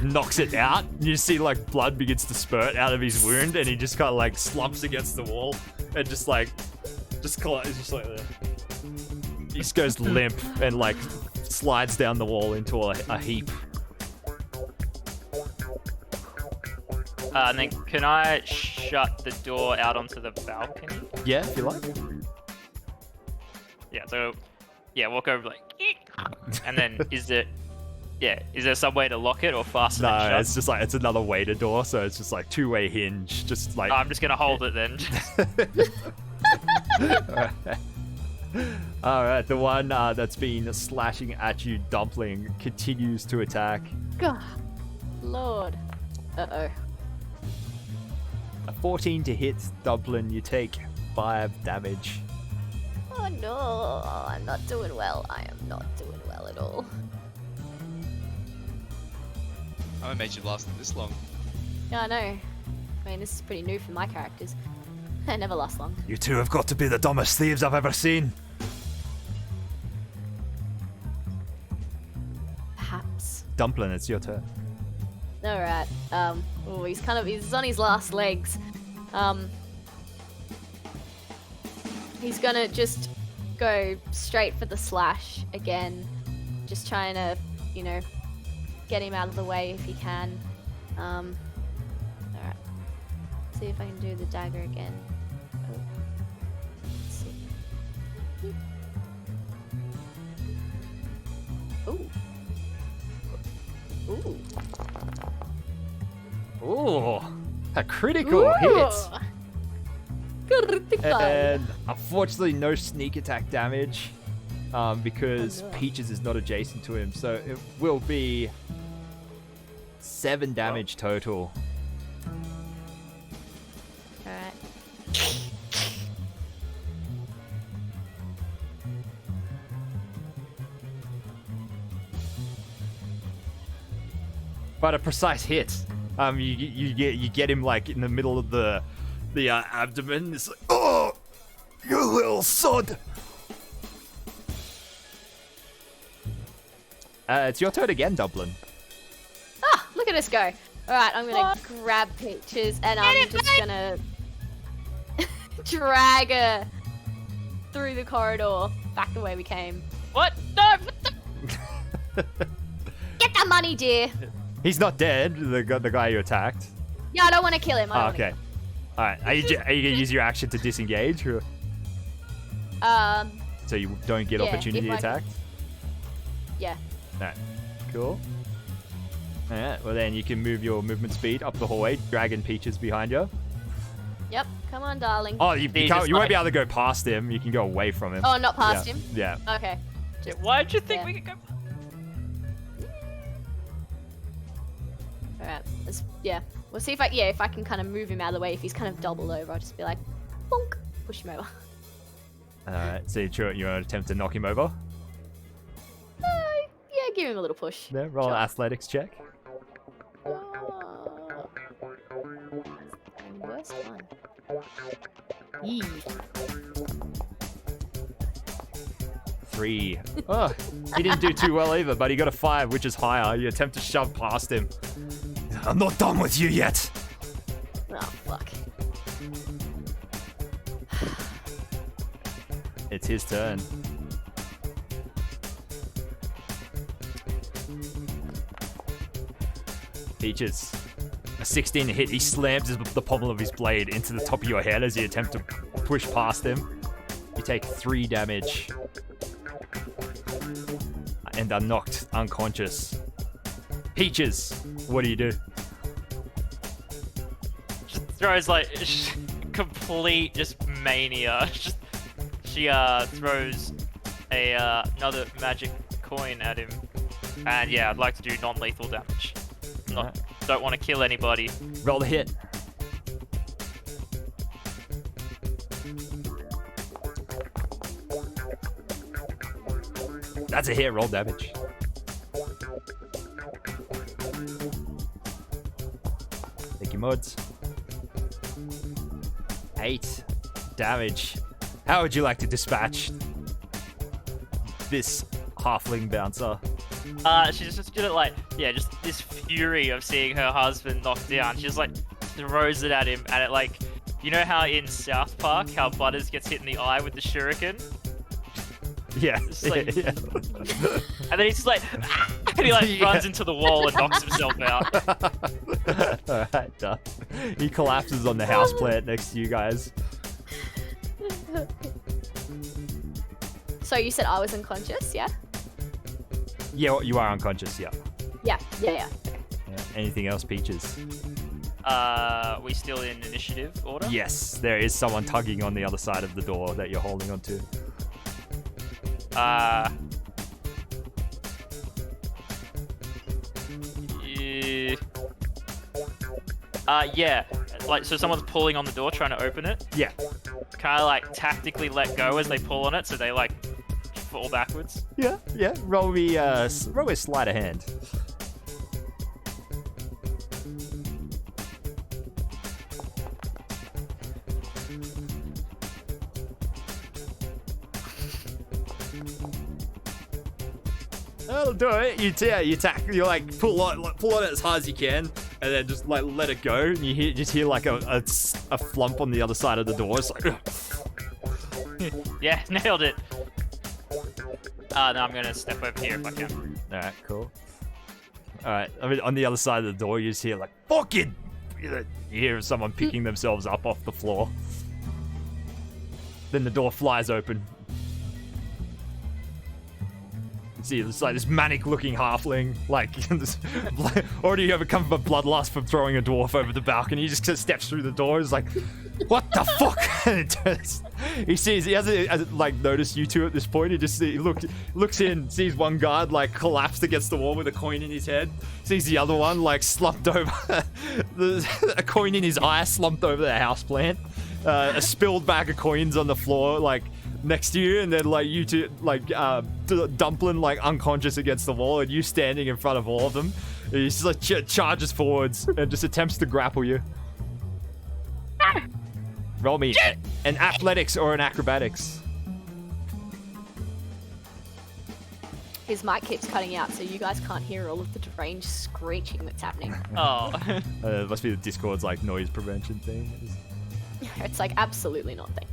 knocks it out. You see like blood begins to spurt out of his wound, and he just kind of like slumps against the wall and it's just like he just goes limp and like slides down the wall into a heap. And then can I shut the door out onto the balcony? Yeah, if you like. Yeah, so walk over like, and then is there some way to lock it or fasten it No, shut? it's just like it's another waiter door, so it's just like 2-way hinge, just like. I'm just gonna hold it then. Alright, the one that's been slashing at you, Dumpling, continues to attack. God, Lord. Uh-oh. A 14 to hit, Dumpling, you take 5 damage. Oh no, I'm not doing well. I am not doing well at all. I haven't made you last this long. Yeah, I know. I mean, this is pretty new for my characters. I never last long. You two have got to be the dumbest thieves I've ever seen. Perhaps. Dumpling, it's your turn. Alright. He's on his last legs. He's gonna just go straight for the slash again. Just trying to, you know, get him out of the way if he can. Alright. See if I can do the dagger again. Oh. Let's see. Ooh. Ooh. Ooh, a critical hit. Critical. And unfortunately, no sneak attack damage because Oh, no. Peaches is not adjacent to him. So it will be 7 damage total. Alright. But a precise hit. You get him like in the middle of the the abdomen. It's like, oh, you little sod. It's your turn again, Dublin. Ah, look at us go. Alright, I'm gonna grab Peaches and I'm just gonna drag her through the corridor back the way we came. What? No! Get the money, dear! He's not dead, the guy you attacked. Yeah, I don't want to kill him. I Oh, don't wanna okay. Alright, are you gonna use your action to disengage? Or... kill him. So you don't get Yeah, opportunity if I attack? Yeah. Alright, cool. Alright, well then you can move your movement speed up the hallway, dragging Peaches behind you. Yep, come on, darling. Oh, you He's can't, just you won't like- be able to go past him. You can go away from him. Oh, not past Yeah. him? Yeah. Okay. Why'd you think Yeah. we could go? Alright, yeah. We'll see if I can kind of move him out of the way. If he's kind of doubled over, I'll just be like, bonk, push him over. Alright, so you want to attempt to knock him over? Yeah, give him a little push. Yeah, roll Sure. an athletics check. Worst one. Yee. 3. Oh, he didn't do too well either, but he got a 5, which is higher. You attempt to shove past him. I'm not done with you yet. Oh, fuck. It's his turn. Peaches. A 16 hit. He slams the pommel of his blade into the top of your head as you attempt to push past him. You take 3 damage. And are knocked unconscious. Peaches, what do you do? Just throws like complete just mania. She throws another magic coin at him, and yeah, I'd like to do non-lethal damage. Don't want to kill anybody. Roll the hit. That's a hit. Roll damage. Thank you, mods. 8 damage. How would you like to dispatch this halfling bouncer? She's just gonna like, yeah, just this fury of seeing her husband knocked down. She just like throws it at him, and it like, you know how in South Park, how Butters gets hit in the eye with the shuriken? Yeah. It's like- yeah. And then he's just like, and he like runs into the wall and knocks himself out. Alright, done. He collapses on the houseplant next to you guys. So you said I was unconscious, yeah? Yeah, you are unconscious, yeah. Yeah. Yeah. Anything else, Peaches? We still in initiative order? Yes, there is someone tugging on the other side of the door that you're holding onto. Yeah. Like, so someone's pulling on the door trying to open it. Yeah. Kind of like tactically let go as they pull on it, so they like fall backwards. Yeah. Roll me sleight of hand. That'll do it. You like pull on it as hard as you can, and then just like let it go. And you hear like a flump on the other side of the door. It's like, Yeah, nailed it. No, I'm gonna step over here if I can. all right, cool. All right, I mean, on the other side of the door, you just hear like fucking. You hear someone picking themselves up off the floor. Then the door flies open. You see, it's like this manic-looking halfling, like already overcome by bloodlust from throwing a dwarf over the balcony. He just steps through the door. He's like, "What the fuck?" He hasn't like noticed you two at this point. He looks in, sees one guard like collapsed against the wall with a coin in his head. Sees the other one like slumped over, a coin in his eye, slumped over the houseplant. A spilled bag of coins on the floor, like next to you, and then like you two, like Dumpling, like unconscious against the wall, and you standing in front of all of them. He just like charges forwards and just attempts to grapple you. Roll me an athletics or an acrobatics. His mic keeps cutting out, so you guys can't hear all of the deranged screeching that's happening. Oh. Must be the Discord's like noise prevention thing. It's like, absolutely not, thank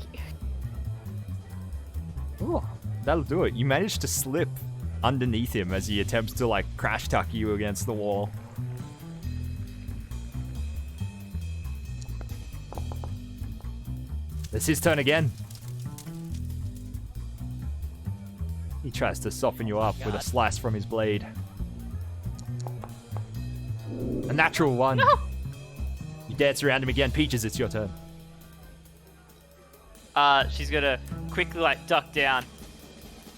you. Ooh, that'll do it. You managed to slip underneath him as he attempts to like crash tuck you against the wall. It's his turn again. He tries to soften you up with a slice from his blade. A natural one. No! You dance around him again. Peaches, it's your turn. She's gonna quickly like duck down.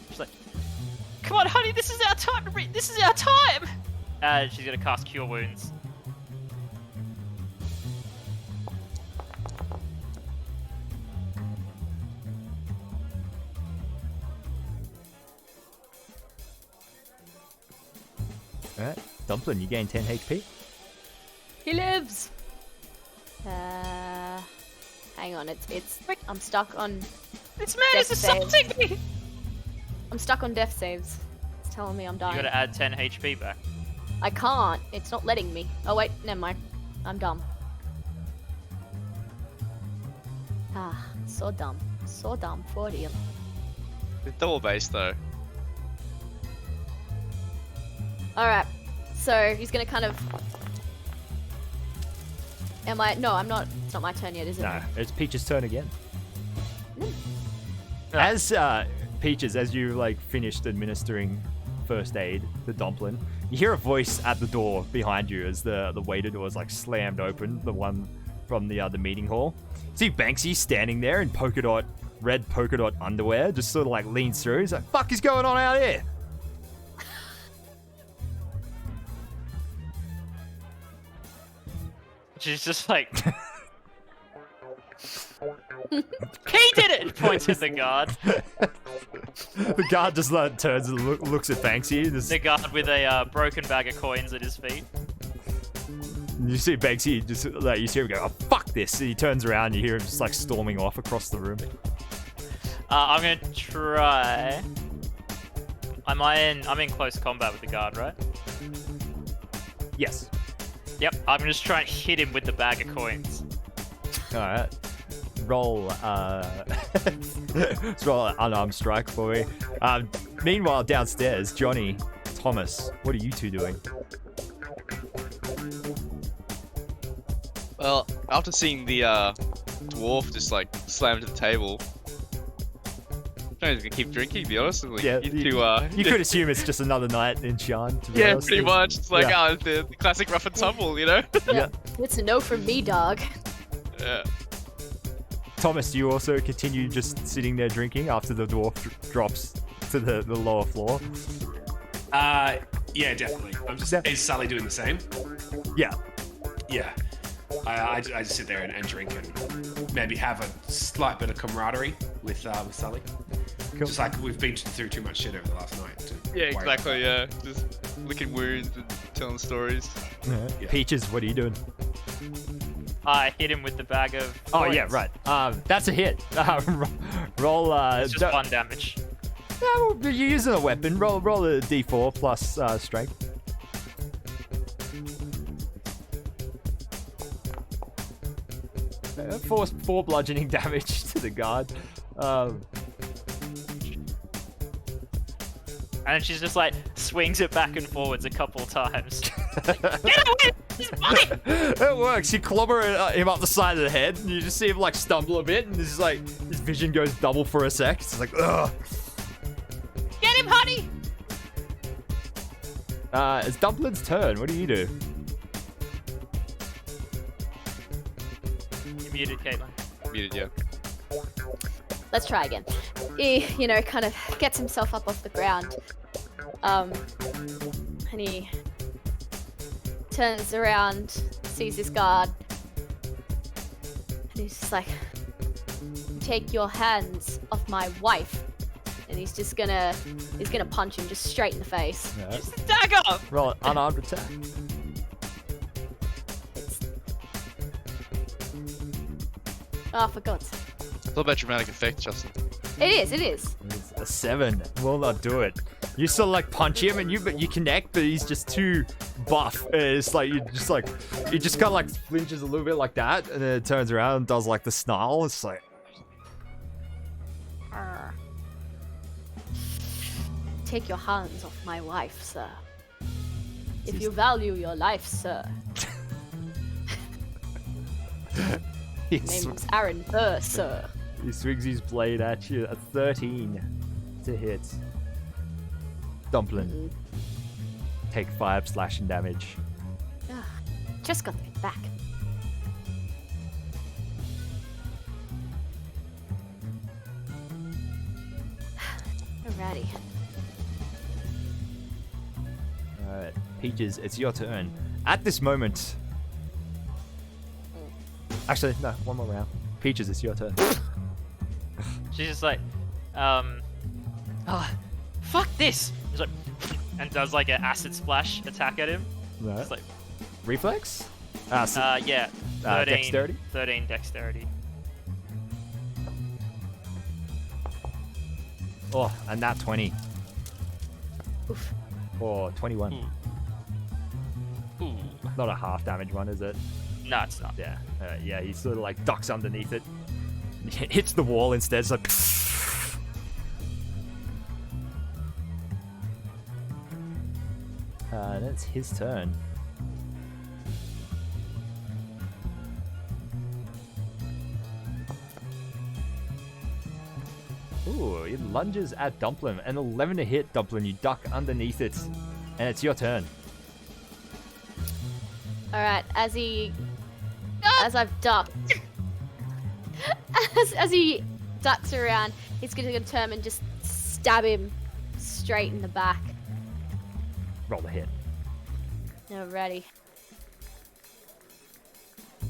She's like, "Come on, honey, this is our time to read. This is our time." She's gonna cast Cure Wounds. Alright, Dumpling, you gain 10 HP. He lives! Hang on, it's I'm stuck on... This man death is saves. assaulting me! I'm stuck on death saves. It's telling me I'm dying. You gotta add 10 HP back. I can't. It's not letting me. Oh wait, never mind. I'm dumb. Ah, so dumb. So dumb for real. It's double base though. Alright, so he's gonna kind of... Am I... No, I'm not... It's not my turn yet, is it? No, it's Peach's turn again. As Peaches, as you like finished administering first aid to Dumpling, you hear a voice at the door behind you as the waiter door is like slammed open, the one from the meeting hall. See Banksy standing there in red polka dot underwear, just sort of like leans through. He's like, "Fuck is going on out here?" She's just like, "He did it!" Points at the guard. The guard just like turns and looks at Banksy. The guard with a broken bag of coins at his feet. You see Banksy just like you see him go, "Oh fuck this!" And he turns around. And you hear him just like storming off across the room. I'm gonna try. I'm in close combat with the guard, right? Yes. Yep. I'm just trying to hit him with the bag of coins. All right. Roll. Let's roll an unarmed strike for me. Meanwhile, downstairs, Johnny, Thomas, what are you two doing? Well, after seeing the dwarf just like slam to the table, I'm just gonna keep drinking. To be honest, like, Yeah, you could assume it's just another night in Sharn. To be yeah, honest. pretty much. It's like Yeah. the classic rough and tumble, you know. Yeah. It's a no from me, dog. Yeah. Thomas, do you also continue just sitting there drinking after the dwarf drops to the lower floor? Yeah, definitely. Is Sally doing the same? Yeah. Yeah. I just sit there and drink and maybe have a slight bit of camaraderie with Sully. Cool. Just like we've been through too much shit over the last night. Yeah, exactly. Yeah, just licking wounds and telling stories. Yeah. Peaches, what are you doing? I hit him with the bag of Oh coins. yeah, right. That's a hit. Roll. It's just 1 damage. Well, you're using a weapon. Roll a d4 plus strength. Four bludgeoning damage to the guard. And she's just like swings it back and forwards a couple times. Like, get away! He's mine! It works. You clobber him up the side of the head, and you just see him like stumble a bit, and this is like his vision goes double for a sec. It's like, ugh. Get him, honey! It's Dumpling's turn. What do you do? You muted, Caitlin. Muted, yeah. Let's try again. He, kind of gets himself up off the ground. And he turns around, sees his guard, and he's just like, "Take your hands off my wife." And he's gonna punch him just straight in the face. Yeah. Use the dagger! Roll an unarmed attack. Oh, for God's sake. It's all about dramatic effect, Justin. It is, it is. It's a 7. Will not do it. You sort of like punch him and you connect, but he's just too buff. It's like he just kind of like flinches a little bit like that, and then it turns around and does like the snarl. It's like, Take your hands off my wife, sir. If you value your life, sir. he, Name's Aaron Burr, sir. he swings his blade at you. A 13 to hit. Dumpling. Take 5 slashing damage. Ah, just got it back. Alrighty. Alright, Peaches, it's your turn. At this moment... Actually, no, one more round. Peaches, it's your turn. She's just like, oh, fuck this! She's like, and does like an acid splash attack at him. Right. It's like, Reflex? yeah, 13, Dexterity? 13 dexterity. Oh, and that 20. Oof. Or 21. Ooh. Not a half damage one, is it? No, it's not. Yeah. Yeah, he sort of like ducks underneath it. Hits the wall instead. It's like... and it's his turn. Ooh, it lunges at Dumpling. An 11 to hit, Dumpling. You duck underneath it. And it's your turn. Alright, as I've ducked. as he ducks around, he's gonna determine and just stab him straight in the back. Roll the hit. Alrighty.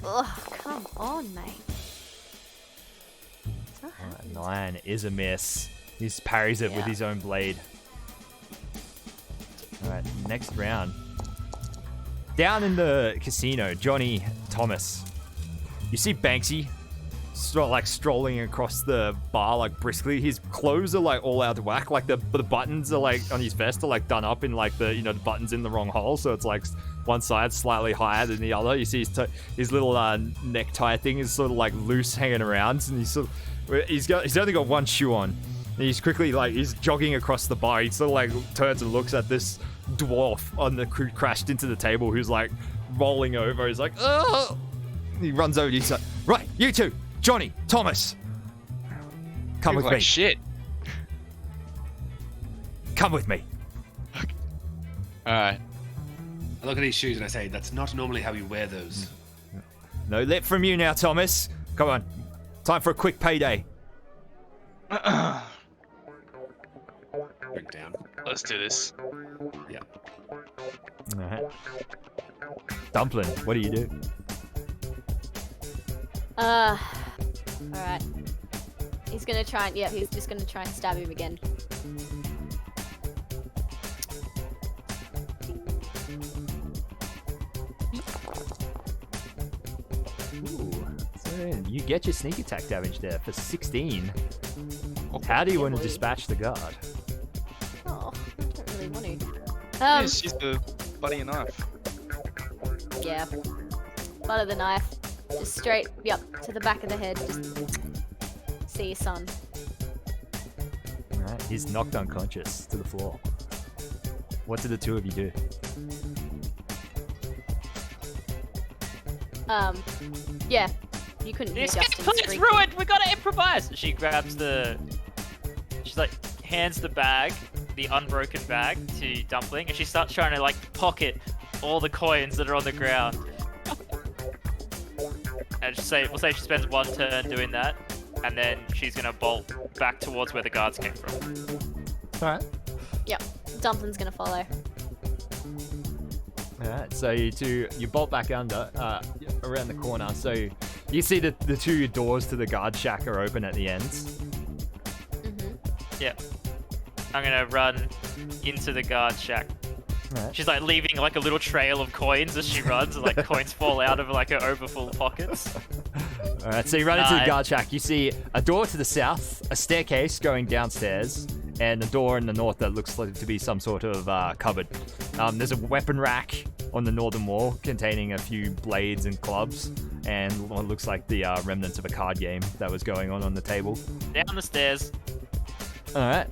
Oh, come on, mate. It's not happening. 9 is a miss. He parries it with his own blade. Alright, next round. Down in the casino, Johnny Thomas. You see Banksy sort of like strolling across the bar like briskly. His clothes are like all out of whack. Like the buttons are like on his vest are like done up in like the, you know, the buttons in the wrong hole. So it's like one side slightly higher than the other. You see his little necktie thing is sort of like loose hanging around, and he's only got one shoe on. And he's quickly like he's jogging across the bar. He sort of like turns and looks at this dwarf on the crew crashed into the table who's like rolling over. He's like, oh! He runs over. He's like, right, you two, Johnny, Thomas, come with me. Shit. Come with me. Alright. I look at these shoes and I say, that's not normally how you wear those. No lip from you now, Thomas. Come on, time for a quick payday. Drink down. Let's do this. Yeah. Alright. Dumpling, what do you do? Alright. He's gonna try and, he's just gonna try and stab him again. Ooh, so you get your sneak attack damage there for 16. How do you want to dispatch the guard? Oh, I don't really want to. Yes, use the buddy and knife. Yeah. Butt of the knife. Just straight, to the back of the head. Just see your son. Alright, he's knocked unconscious to the floor. What do the two of you do? Yeah. You couldn't hear This Justin game's screaming. ruined! We gotta improvise! She grabs she's like, hands the bag, the unbroken bag, to Dumpling, and she starts trying to like pocket all the coins that are on the ground. And we'll say she spends one turn doing that, and then she's gonna bolt back towards where the guards came from. Alright. Yep. Dumpling's gonna follow. Alright, so you bolt back under, around the corner. So you see the two doors to the guard shack are open at the ends. Yeah. I'm gonna run into the guard shack. Alright. She's like leaving like a little trail of coins as she runs, and like coins fall out of like her overfull pockets. All right, so you run into the guard shack. You see a door to the south, a staircase going downstairs, and a door in the north that looks like to be some sort of cupboard. There's a weapon rack on the northern wall containing a few blades and clubs, and what looks like the remnants of a card game that was going on the table. Down the stairs. All right.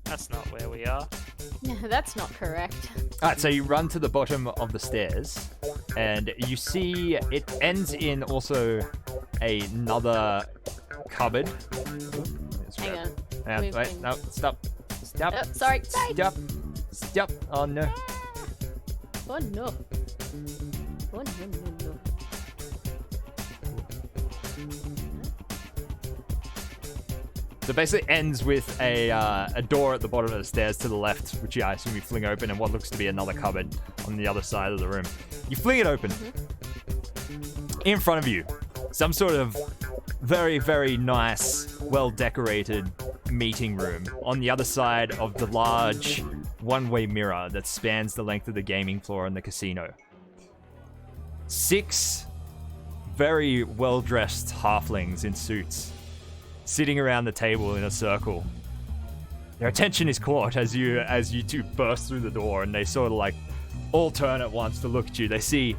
That's not where we are. That's not correct. All right, so you run to the bottom of the stairs, and you see it ends in also another cupboard. Hang on. Wait, no, stop. Stop. Oh, sorry. Stop. Stop. Oh, no. Oh no. Oh no. So it basically ends with a door at the bottom of the stairs to the left, which I assume you fling open, and what looks to be another cupboard on the other side of the room. You fling it open. In front of you, some sort of very, very nice, well-decorated meeting room on the other side of the large one-way mirror that spans the length of the gaming floor in the casino. 6 very well-dressed halflings in suits sitting around the table in a circle. Their attention is caught as you two burst through the door, and they sort of like all turn at once to look at you. They see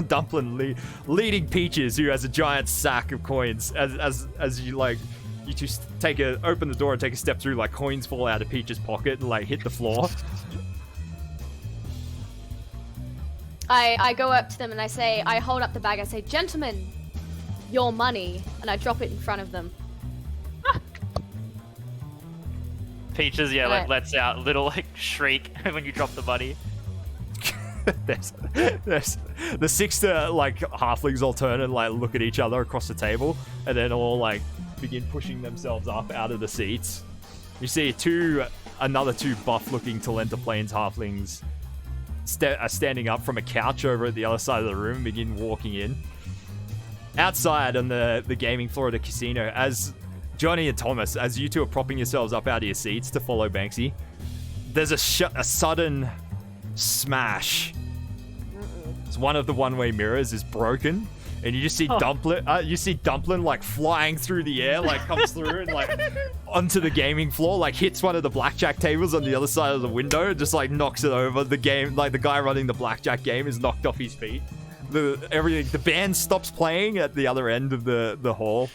Dumpling leading Peaches, who has a giant sack of coins. As you like, you two open the door and take a step through, like coins fall out of Peach's pocket and like hit the floor. I go up to them and I hold up the bag. I say, "Gentlemen, your money," and I drop it in front of them. Peaches, yeah, like lets out a little like shriek when you drop the money. there's the 6 like halflings all turn and like look at each other across the table, and then all like begin pushing themselves up out of the seats. You see another two buff-looking Talenta Plains halflings are standing up from a couch over at the other side of the room and begin walking in. Outside on the gaming floor of the casino, as Johnny and Thomas, as you two are propping yourselves up out of your seats to follow Banksy, there's a sudden smash. It's one of the one-way mirrors is broken, and you just see Dumpling like flying through the air, like comes through and like onto the gaming floor, like hits one of the blackjack tables on the other side of the window, just like knocks it over. The game, like the guy running the blackjack game, is knocked off his feet. The band stops playing at the other end of the hall.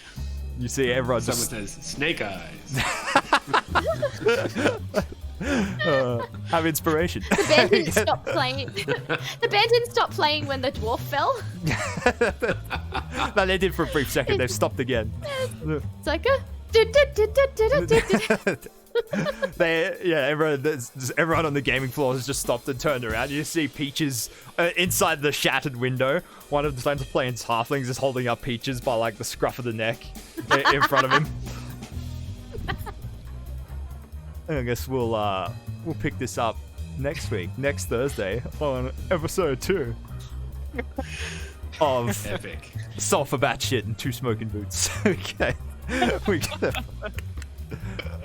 You see everyone Someone says, "Snake eyes." Have inspiration. The band didn't stop playing. The band didn't stop playing when the dwarf fell. No, they did for a brief second. They've stopped again. It's like a. Everyone on the gaming floor has just stopped and turned around. You see Peaches inside the shattered window. One of the Talenta Plains halflings is holding up Peaches by like the scruff of the neck in front of him. I guess we'll pick this up next week, next Thursday, on episode 2 of Epic. Sulfur Batshit and 2 Smoking Boots. Okay. We gotta...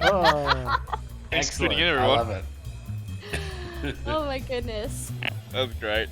Thanks for Excellent. tuning in, I everyone. love it. Oh my goodness. That was great.